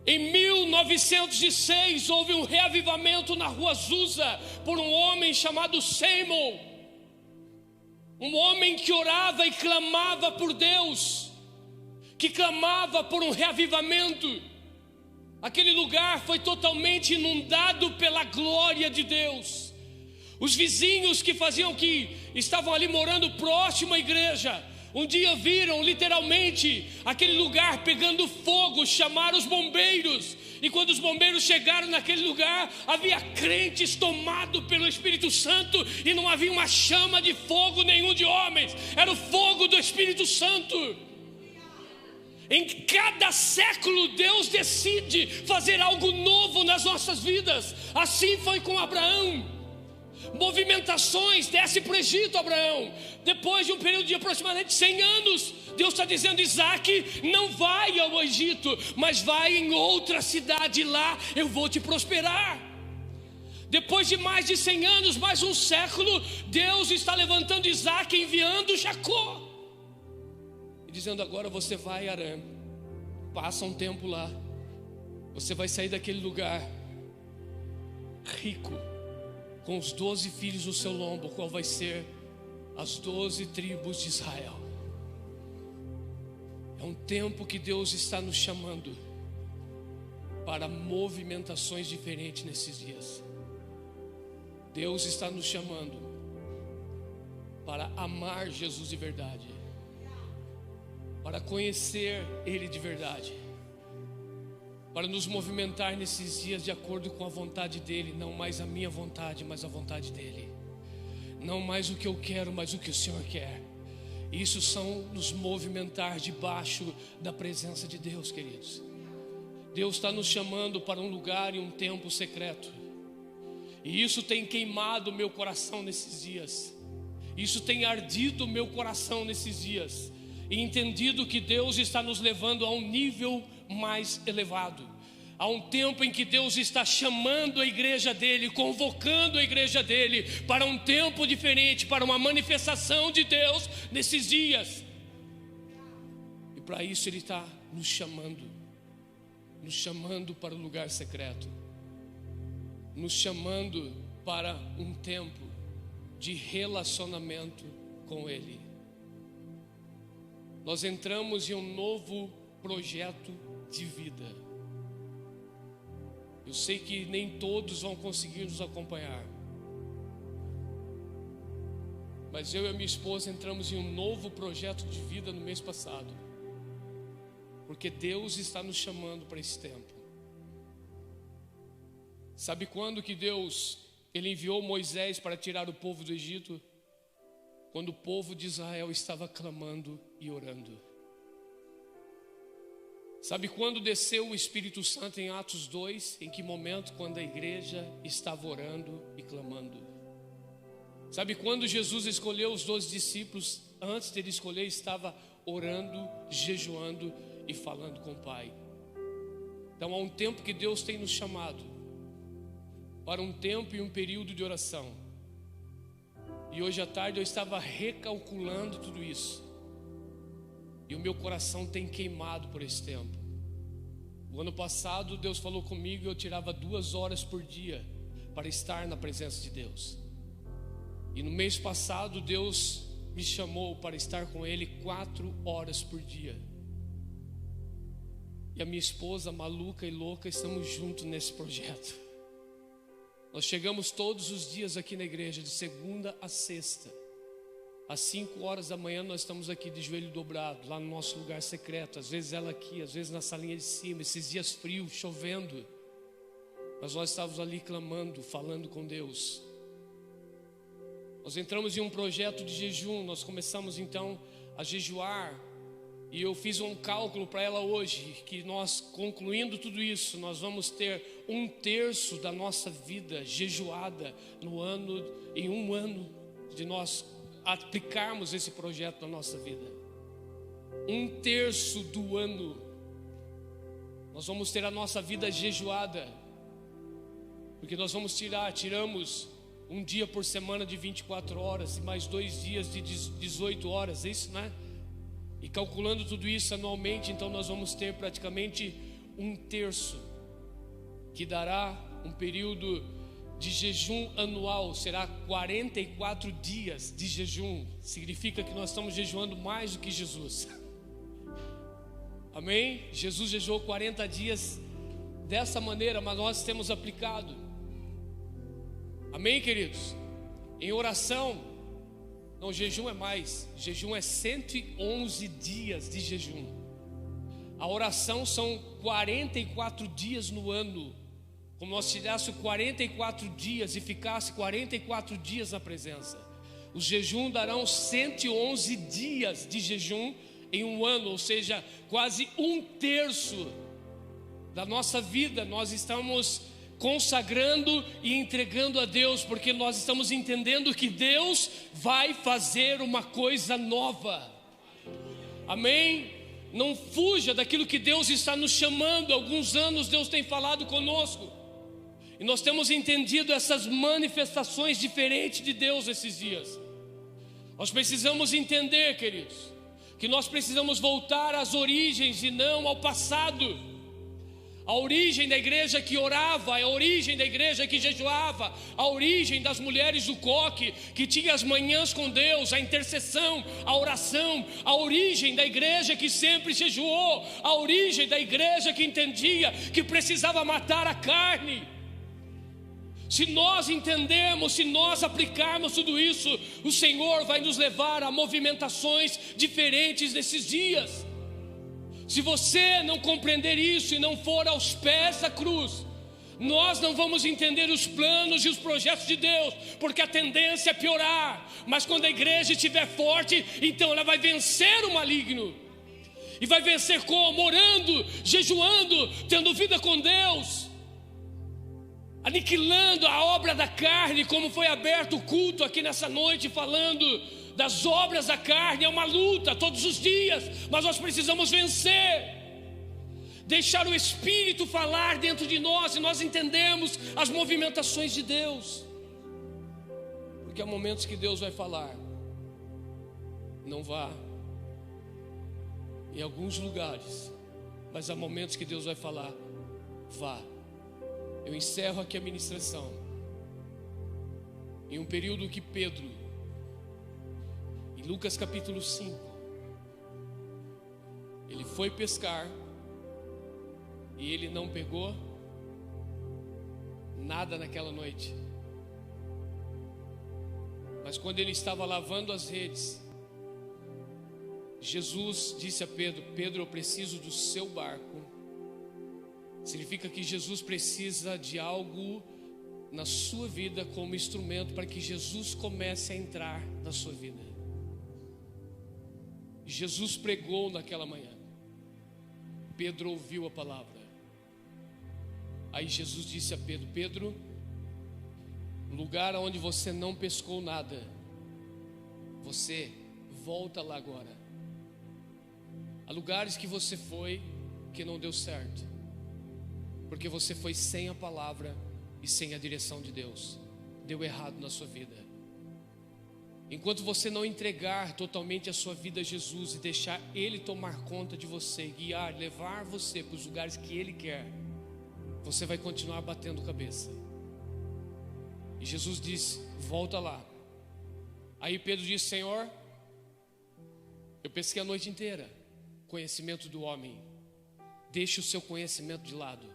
Em 1906 houve um reavivamento na rua Azusa por um homem chamado Seymour, um homem que orava e clamava por Deus, que clamava por um reavivamento. Aquele lugar foi totalmente inundado pela glória de Deus. Os vizinhos que estavam ali morando próximo à igreja, um dia viram literalmente aquele lugar pegando fogo, chamaram os bombeiros. E quando os bombeiros chegaram naquele lugar, havia crentes tomados pelo Espírito Santo, e não havia uma chama de fogo nenhum de homens, era o fogo do Espírito Santo. Em cada século Deus decide fazer algo novo nas nossas vidas. Assim foi com Abraão. Movimentações, desce para o Egito, Abraão. Depois de um período de aproximadamente 100 anos, Deus está dizendo: Isaac, não vai ao Egito, mas vai em outra cidade, lá eu vou te prosperar. Depois de mais de 100 anos, mais um século, Deus está levantando Isaac, enviando Jacó e dizendo: agora você vai a Harã, passa um tempo lá, você vai sair daquele lugar rico, com os 12 filhos no seu lombo, qual vai ser as 12 tribos de Israel. É um tempo que Deus está nos chamando para movimentações diferentes nesses dias. Deus está nos chamando para amar Jesus de verdade, para conhecer Ele de verdade, para nos movimentar nesses dias de acordo com a vontade dEle. Não mais a minha vontade, mas a vontade dEle. Não mais o que eu quero, mas o que o Senhor quer. Isso são nos movimentar debaixo da presença de Deus, queridos. Deus está nos chamando para um lugar e um tempo secreto. E isso tem queimado o meu coração nesses dias. Isso tem ardido o meu coração nesses dias. E entendido que Deus está nos levando a um nível mais elevado. Há um tempo em que Deus está chamando a igreja dele, convocando a igreja dele para um tempo diferente, para uma manifestação de Deus nesses dias. E para isso Ele está nos chamando para o lugar secreto, nos chamando para um tempo de relacionamento com Ele. Nós entramos em um novo projeto de vida. Eu sei que nem todos vão conseguir nos acompanhar, mas eu e a minha esposa entramos em um novo projeto de vida no mês passado, porque Deus está nos chamando para esse tempo. Sabe quando que Deus Ele enviou Moisés para tirar o povo do Egito? Quando o povo de Israel estava clamando e orando. Sabe quando desceu o Espírito Santo em Atos 2? Em que momento? Quando a igreja estava orando e clamando. Sabe quando Jesus escolheu os 12 discípulos? Antes de Ele escolher, estava orando, jejuando e falando com o Pai. Então há um tempo que Deus tem nos chamado para um tempo e um período de oração. E hoje à tarde eu estava recalculando tudo isso, e o meu coração tem queimado por esse tempo. O ano passado Deus falou comigo e eu tirava 2 horas por dia para estar na presença de Deus. E no mês passado Deus me chamou para estar com Ele 4 horas por dia. E a minha esposa, maluca e louca, estamos juntos nesse projeto. Nós chegamos todos os dias aqui na igreja, de segunda a sexta. Às 5 horas da manhã nós estamos aqui de joelho dobrado, lá no nosso lugar secreto. Às vezes ela aqui, às vezes na salinha de cima. Esses dias frios, chovendo, mas nós estávamos ali clamando, falando com Deus. Nós entramos em um projeto de jejum. Nós começamos então a jejuar E eu fiz um cálculo para ela hoje, que nós, concluindo tudo isso, nós vamos ter 1/3 da nossa vida jejuada em um ano de nós aplicarmos esse projeto na nossa vida. 1/3 do ano nós vamos ter a nossa vida jejuada, porque nós tiramos um dia por semana de 24 horas e mais 2 dias de 18 horas, é isso, né? E calculando tudo isso anualmente, então nós vamos ter praticamente 1/3, que dará um período de jejum anual, será 44 dias de jejum. Significa que nós estamos jejuando mais do que Jesus. Amém? Jesus jejuou 40 dias dessa maneira, mas nós temos aplicado. Amém, queridos? Em oração, não, jejum é mais. Jejum é 111 dias de jejum. A oração são 44 dias no ano. Como nós tirássemos 44 dias e ficasse 44 dias na presença. O jejum darão 111 dias de jejum em um ano, ou seja, quase 1/3 da nossa vida nós estamos consagrando e entregando a Deus, porque nós estamos entendendo que Deus vai fazer uma coisa nova. Amém? Não fuja daquilo que Deus está nos chamando. Há alguns anos Deus tem falado conosco, e nós temos entendido essas manifestações diferentes de Deus esses dias. Nós precisamos entender, queridos, que nós precisamos voltar às origens e não ao passado. A origem da igreja que orava, a origem da igreja que jejuava, a origem das mulheres do coque, que tinha as manhãs com Deus, a intercessão, a oração, a origem da igreja que sempre jejuou, a origem da igreja que entendia que precisava matar a carne. Se nós entendermos, se nós aplicarmos tudo isso, o Senhor vai nos levar a movimentações diferentes nesses dias. Se você não compreender isso e não for aos pés da cruz, nós não vamos entender os planos e os projetos de Deus, porque a tendência é piorar. Mas quando a igreja estiver forte, então ela vai vencer o maligno. E vai vencer como? Orando, jejuando, tendo vida com Deus, aniquilando a obra da carne, como foi aberto o culto aqui nessa noite, falando das obras da carne. É uma luta todos os dias, mas nós precisamos vencer, deixar o Espírito falar dentro de nós, e nós entendemos as movimentações de Deus, porque há momentos que Deus vai falar: não vá em alguns lugares, mas há momentos que Deus vai falar: vá. Eu encerro aqui a ministração em um período que Pedro, em Lucas capítulo 5, ele foi pescar e ele não pegou nada naquela noite. Mas quando ele estava lavando as redes, Jesus disse a Pedro: Pedro, eu preciso do seu barco. Significa que Jesus precisa de algo na sua vida como instrumento para que Jesus comece a entrar na sua vida. Jesus pregou naquela manhã. Pedro ouviu a palavra. Aí Jesus disse a Pedro: Pedro, lugar onde você não pescou nada, você volta lá agora. Há lugares que você foi que não deu certo, porque você foi sem a palavra e sem a direção de Deus. Deu errado na sua vida. Enquanto você não entregar totalmente a sua vida a Jesus e deixar Ele tomar conta de você, guiar, levar você para os lugares que Ele quer, você vai continuar batendo cabeça. E Jesus disse: volta lá. Aí Pedro disse: Senhor, eu pesquei a noite inteira. Conhecimento do homem. Deixe o seu conhecimento de lado.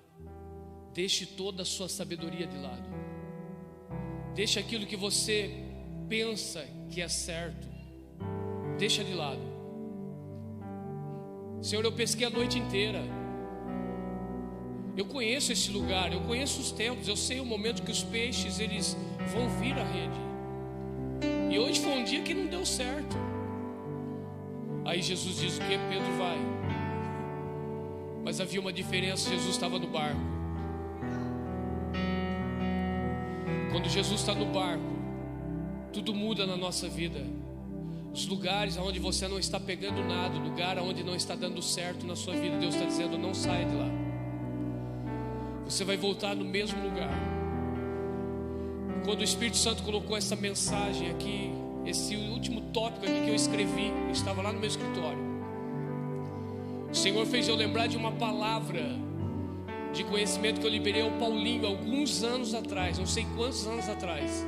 Deixe toda a sua sabedoria de lado. Deixe aquilo que você pensa que é certo, deixa de lado. Senhor, eu pesquei a noite inteira. Eu conheço esse lugar, eu conheço os tempos, eu sei o momento que os peixes eles vão vir à rede. E hoje foi um dia que não deu certo. Aí Jesus diz o que? Pedro vai. Mas havia uma diferença, Jesus estava no barco. Quando Jesus está no barco, tudo muda na nossa vida. Os lugares onde você não está pegando nada, o lugar onde não está dando certo na sua vida, Deus está dizendo, não saia de lá. Você vai voltar no mesmo lugar. Quando o Espírito Santo colocou essa mensagem aqui, esse último tópico aqui que eu escrevi, eu estava lá no meu escritório. O Senhor fez eu lembrar de uma palavra de conhecimento que eu liberei ao Paulinho alguns anos atrás, não sei quantos anos atrás.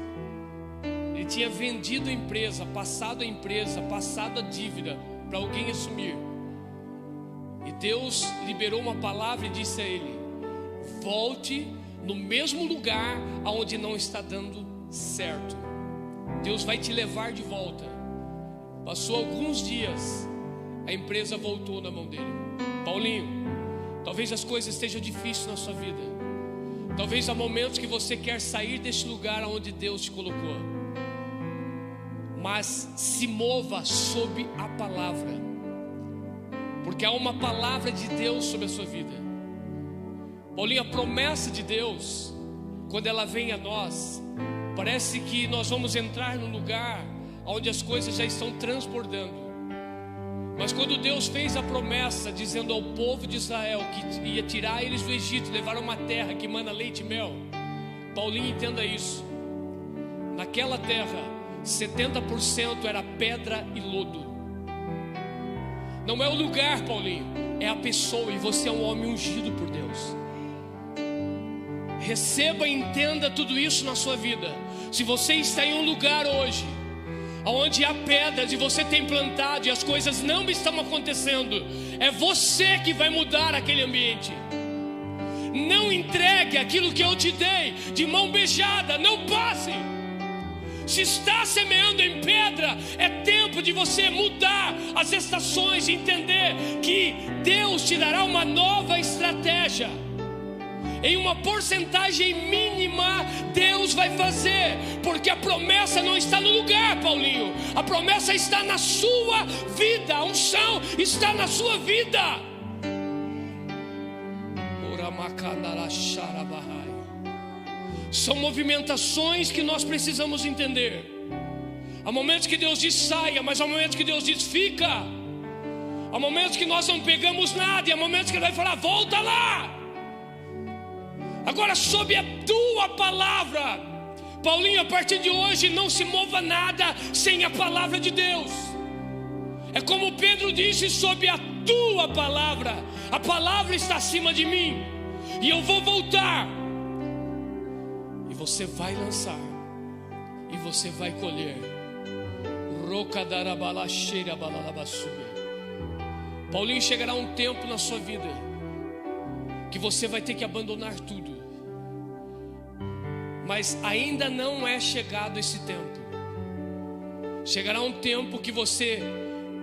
Ele tinha vendido a empresa, passado a dívida para alguém assumir. E Deus liberou uma palavra e disse a ele: volte no mesmo lugar aonde não está dando certo. Deus vai te levar de volta. Passou alguns dias, a empresa voltou na mão dele. Paulinho, talvez as coisas estejam difíceis na sua vida. Talvez há momentos que você quer sair deste lugar onde Deus te colocou. Mas se mova sob a palavra, porque há uma palavra de Deus sobre a sua vida. Paulinho, a promessa de Deus, quando ela vem a nós, parece que nós vamos entrar num lugar onde as coisas já estão transbordando. Mas quando Deus fez a promessa, dizendo ao povo de Israel que ia tirar eles do Egito, levar a uma terra que mana leite e mel, Paulinho, entenda isso. Naquela terra 70% era pedra e lodo. Não é o lugar, Paulinho, é a pessoa. E você é um homem ungido por Deus. Receba e entenda tudo isso na sua vida. Se você está em um lugar hoje onde há pedras e você tem plantado e as coisas não estão acontecendo, é você que vai mudar aquele ambiente. Não entregue aquilo que eu te dei de mão beijada, não passe. Se está semeando em pedra, é tempo de você mudar as estações e entender que Deus te dará uma nova estratégia. Em uma porcentagem mínima, Deus vai fazer, porque a promessa não está no lugar, Paulinho. A promessa está na sua vida, a unção está na sua vida. São movimentações que nós precisamos entender. Há momentos que Deus diz saia, mas há momentos que Deus diz fica. Há momentos que nós não pegamos nada, e há momentos que Ele vai falar volta lá. Agora, sob a tua palavra, Paulinho, a partir de hoje não se mova nada sem a palavra de Deus. É como Pedro disse, sob a tua palavra. A palavra está acima de mim, e eu vou voltar. E você vai lançar, e você vai colher. Paulinho, chegará um tempo na sua vida que você vai ter que abandonar tudo. Mas ainda não é chegado esse tempo. Chegará um tempo que você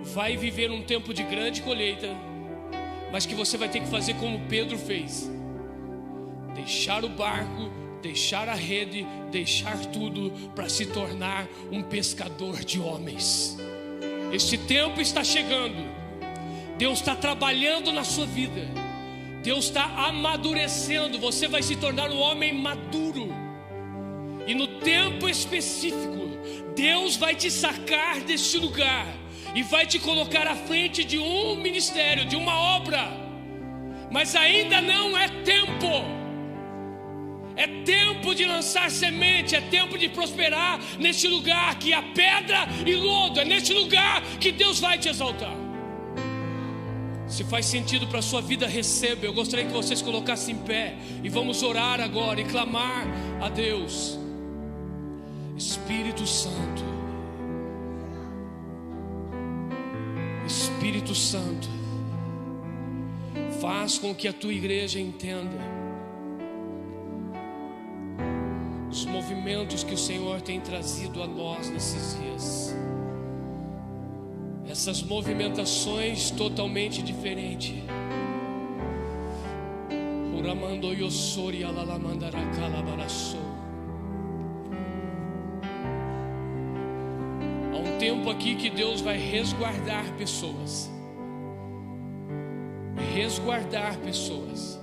vai viver um tempo de grande colheita, mas que você vai ter que fazer como Pedro fez: deixar o barco, deixar a rede, deixar tudo para se tornar um pescador de homens. Este tempo está chegando. Deus está trabalhando na sua vida. Deus está amadurecendo. Você vai se tornar um homem maduro. E no tempo específico, Deus vai te sacar deste lugar e vai te colocar à frente de um ministério, de uma obra. Mas ainda não é tempo. É tempo de lançar semente, é tempo de prosperar neste lugar que há pedra e lodo. É neste lugar que Deus vai te exaltar. Se faz sentido para a sua vida, receba. Eu gostaria que vocês colocassem em pé e vamos orar agora e clamar a Deus. Espírito Santo, Espírito Santo, faz com que a tua igreja entenda os movimentos que o Senhor tem trazido a nós nesses dias. Essas movimentações totalmente diferentes. Há um tempo tempo aqui que Deus vai resguardar pessoas. Resguardar pessoas.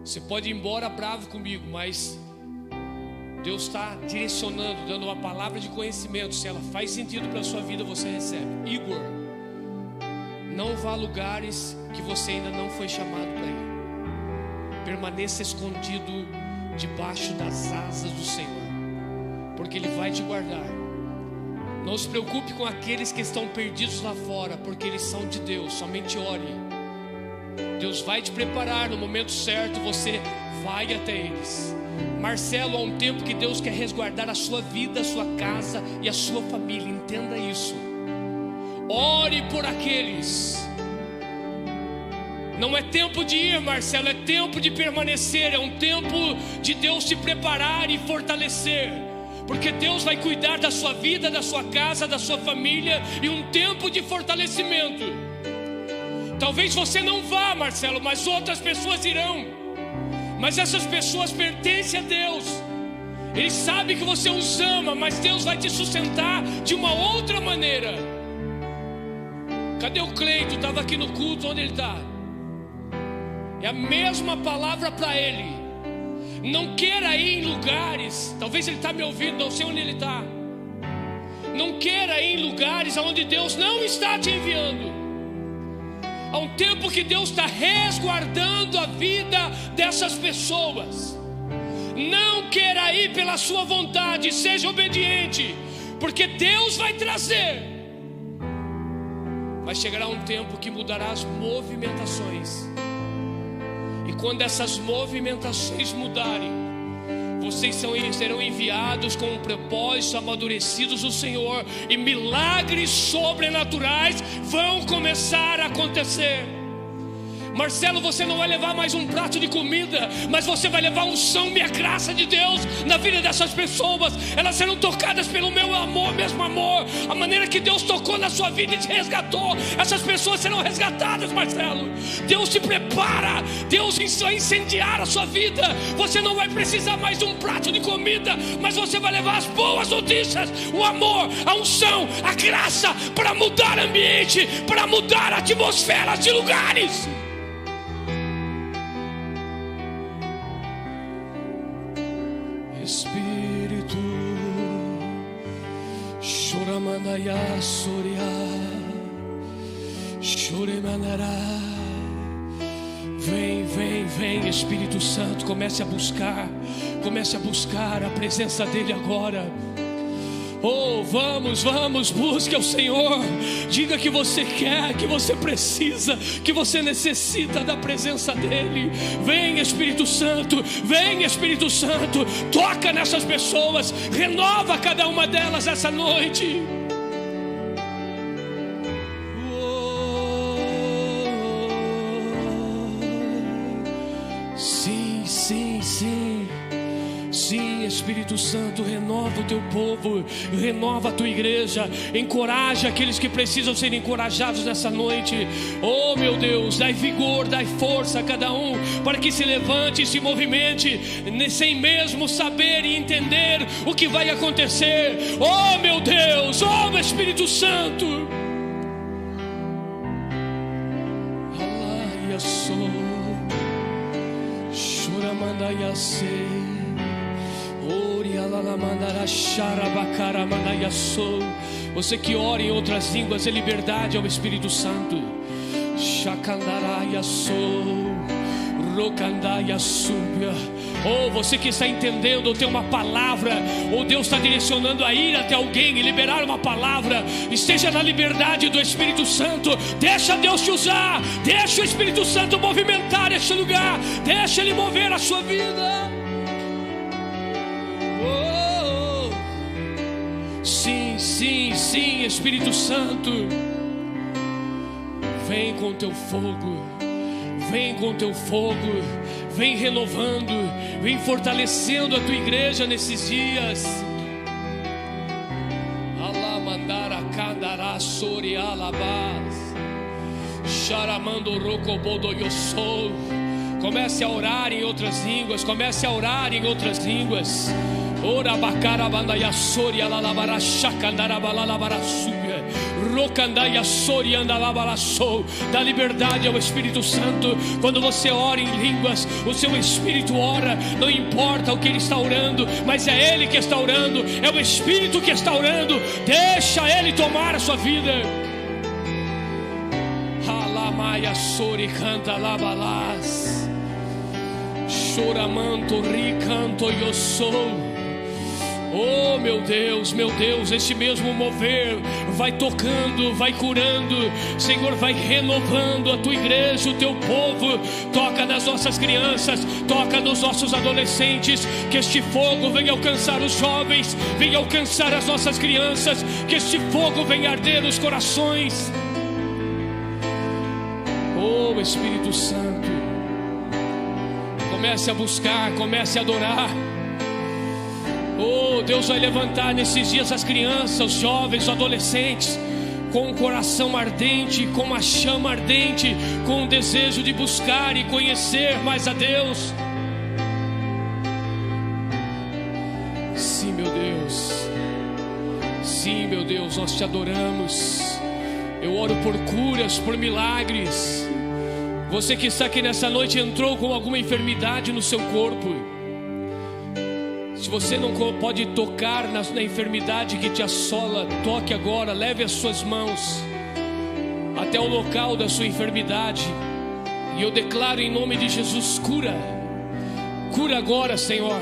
Você pode ir embora bravo comigo, mas Deus está direcionando, dando uma palavra de conhecimento. Se ela faz sentido para a sua vida, você recebe. Igor, não vá a lugares que você ainda não foi chamado para ir. Permaneça escondido debaixo das asas do Senhor, porque Ele vai te guardar. Não se preocupe com aqueles que estão perdidos lá fora, porque eles são de Deus. Somente ore. Deus vai te preparar no momento certo. Você vai até eles. Marcelo, há um tempo que Deus quer resguardar a sua vida, a sua casa e a sua família. Entenda isso. Ore por aqueles. Não é tempo de ir, Marcelo, é tempo de permanecer. É um tempo de Deus te preparar e fortalecer, porque Deus vai cuidar da sua vida, da sua casa, da sua família, e um tempo de fortalecimento. Talvez você não vá, Marcelo, mas outras pessoas irão. Mas essas pessoas pertencem a Deus. Ele sabe que você os ama, mas Deus vai te sustentar de uma outra maneira. Cadê o Cleito? Estava aqui no culto. Onde ele está? É a mesma palavra para ele. Não queira ir em lugares. Talvez ele está me ouvindo, não sei onde ele está. Não queira ir em lugares onde Deus não está te enviando. Há um tempo que Deus está resguardando a vida dessas pessoas. Não queira ir pela sua vontade. Seja obediente, porque Deus vai trazer. Vai chegar um tempo que mudará as movimentações. E quando essas movimentações mudarem, vocês serão enviados com um propósito, amadurecidos do Senhor, e milagres sobrenaturais vão começar a acontecer. Marcelo, você não vai levar mais um prato de comida, mas você vai levar unção e a graça de Deus na vida dessas pessoas. Elas serão tocadas pelo meu amor, mesmo amor. A maneira que Deus tocou na sua vida e te resgatou, essas pessoas serão resgatadas, Marcelo. Deus te prepara, Deus vai incendiar a sua vida. Você não vai precisar mais de um prato de comida, mas você vai levar as boas notícias, o amor, a unção, a graça, para mudar ambiente, para mudar atmosferas de lugares. Espírito, choramanaya soria, choremanará. Vem, vem, vem, Espírito Santo, comece a buscar a presença dEle agora. Oh, vamos, busque ao Senhor. Diga que você quer, que você precisa, que você necessita da presença dEle. Vem, Espírito Santo, toca nessas pessoas, renova cada uma delas essa noite. Sim, Espírito Santo, renova o teu povo, renova a tua igreja, encoraja aqueles que precisam ser encorajados nessa noite. Oh meu Deus, dai vigor, dai força a cada um, para que se levante e se movimente, sem mesmo saber e entender o que vai acontecer. Oh meu Deus, oh meu Espírito Santo. Alaia sou, choramandaya sei. Você que ora em outras línguas, é liberdade ao Espírito Santo. Oh, você que está entendendo, ou tem uma palavra, ou Deus está direcionando a ir até alguém e liberar uma palavra, esteja na liberdade do Espírito Santo. Deixa Deus te usar, deixa o Espírito Santo movimentar este lugar, deixa Ele mover a sua vida. Sim, Espírito Santo, vem com teu fogo, vem renovando, vem fortalecendo a tua igreja nesses dias. Alamandara kandará sori alabás, charamando rocobodo eu sou. Comece a orar em outras línguas, Ora bacara bandaia soria la lavara chacandara balalabara suia. Rocandaia soria andalabara sou. Dá liberdade ao Espírito Santo. Quando você ora em línguas, o seu Espírito ora. Não importa o que ele está orando, mas é ele que está orando. É o Espírito que está orando. Deixa ele tomar a sua vida. Alamaia sori canta labalas. Choramanto ricanto eu sou. Oh meu Deus, esse mesmo mover vai tocando, vai curando, Senhor, vai renovando a tua igreja, o teu povo. Toca nas nossas crianças, toca nos nossos adolescentes, que este fogo venha alcançar os jovens, venha alcançar as nossas crianças, que este fogo venha arder nos corações. Oh Espírito Santo, comece a buscar, comece a adorar. Oh, Deus vai levantar nesses dias as crianças, os jovens, os adolescentes, com um coração ardente, com uma chama ardente, com um desejo de buscar e conhecer mais a Deus. Sim, meu Deus. Sim, meu Deus, nós te adoramos. Eu oro por curas, por milagres. Você que está aqui nessa noite entrou com alguma enfermidade no seu corpo. Se você não pode tocar na enfermidade que te assola, toque agora, leve as suas mãos até o local da sua enfermidade. E eu declaro em nome de Jesus, cura. Cura agora, Senhor.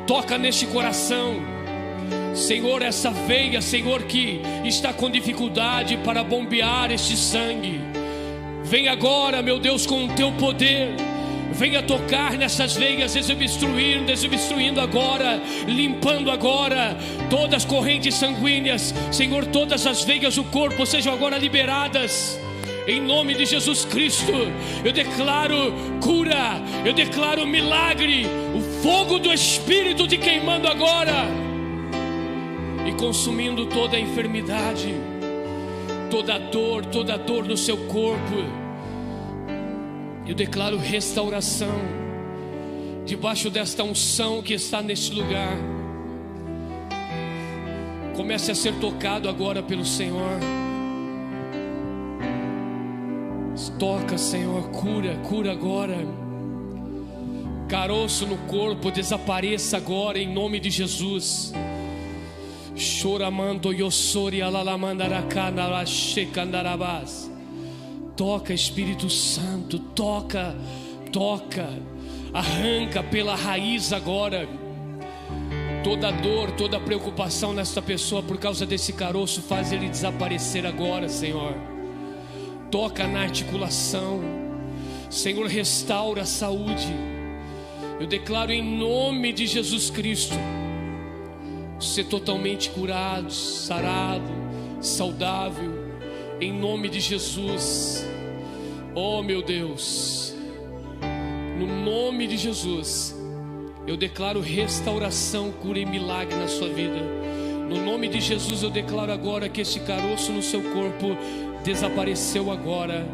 Toca neste coração, Senhor, essa veia, Senhor, que está com dificuldade para bombear este sangue. Vem agora, meu Deus, com o teu poder. Venha tocar nessas veias, desobstruindo agora, limpando agora todas as correntes sanguíneas. Senhor, todas as veias do corpo sejam agora liberadas. Em nome de Jesus Cristo, eu declaro cura, eu declaro milagre. O fogo do Espírito te queimando agora e consumindo toda a enfermidade, toda dor no seu corpo. Eu declaro restauração debaixo desta unção que está neste lugar. Comece a ser tocado agora pelo Senhor. Toca, Senhor, cura agora. Caroço no corpo, desapareça agora em nome de Jesus. Choramando yossori alalamandaracana lachecandarabás. Toca, Espírito Santo, toca, arranca pela raiz agora toda dor, toda preocupação nesta pessoa por causa desse caroço, faz ele desaparecer agora, Senhor. Toca na articulação, Senhor, restaura a saúde. Eu declaro em nome de Jesus Cristo, ser totalmente curado, sarado, saudável, em nome de Jesus. Oh meu Deus, no nome de Jesus, eu declaro restauração, cura e milagre na sua vida. No nome de Jesus eu declaro agora que esse caroço no seu corpo desapareceu agora.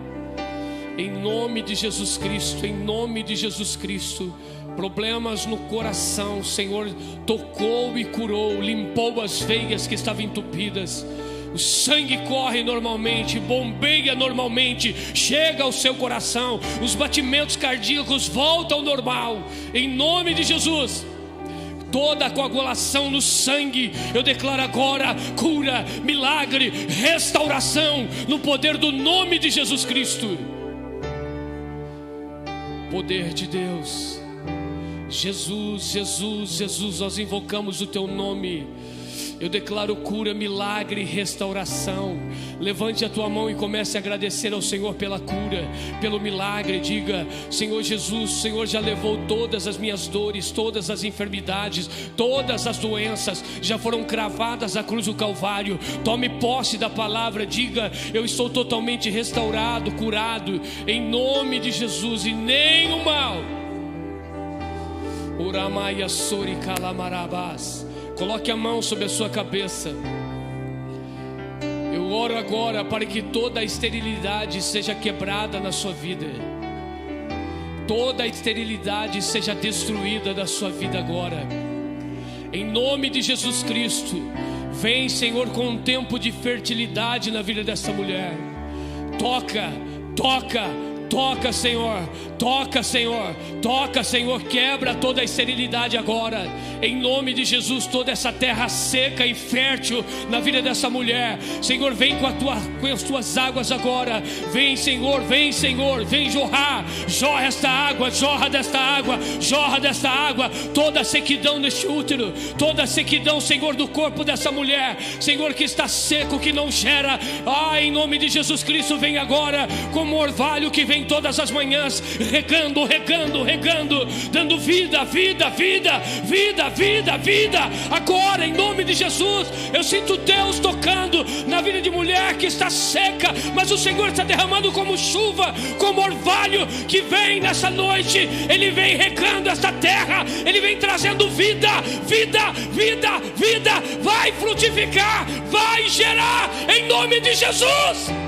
Em nome de Jesus Cristo, em nome de Jesus Cristo. Problemas no coração, o Senhor tocou e curou, limpou as veias que estavam entupidas. O sangue corre normalmente, bombeia normalmente, chega ao seu coração, os batimentos cardíacos voltam ao normal, em nome de Jesus. Toda a coagulação no sangue, eu declaro agora cura, milagre, restauração, no poder do nome de Jesus Cristo. Poder de Deus, Jesus, Jesus, Jesus, nós invocamos o teu nome. Eu declaro cura, milagre e restauração. Levante a tua mão e comece a agradecer ao Senhor pela cura, pelo milagre. Diga: Senhor Jesus, o Senhor já levou todas as minhas dores, todas as enfermidades, todas as doenças já foram cravadas à cruz do Calvário. Tome posse da palavra. Diga: eu estou totalmente restaurado, curado, em nome de Jesus, e nenhum mal. Uramaia sori calamarabás. Coloque a mão sobre a sua cabeça. Eu oro agora para que toda a esterilidade seja quebrada na sua vida. Toda a esterilidade seja destruída da sua vida agora. Em nome de Jesus Cristo, vem, Senhor, com um tempo de fertilidade na vida dessa mulher. Toca, Senhor. Toca, Senhor. Quebra toda a esterilidade agora. Em nome de Jesus, toda essa terra seca e fértil na vida dessa mulher. Senhor, vem com as tuas águas agora. Vem, Senhor. Vem jorrar. Jorra esta água, jorra desta água. Toda a sequidão neste útero, toda a sequidão, Senhor, do corpo dessa mulher, Senhor, que está seco, que não gera. Em nome de Jesus Cristo, vem agora como orvalho que vem todas as manhãs, regando, dando vida. Agora, em nome de Jesus, eu sinto Deus tocando na vida de mulher que está seca, mas o Senhor está derramando como chuva, como orvalho que vem nessa noite. Ele vem regando esta terra, Ele vem trazendo vida. Vai frutificar, vai gerar, em nome de Jesus.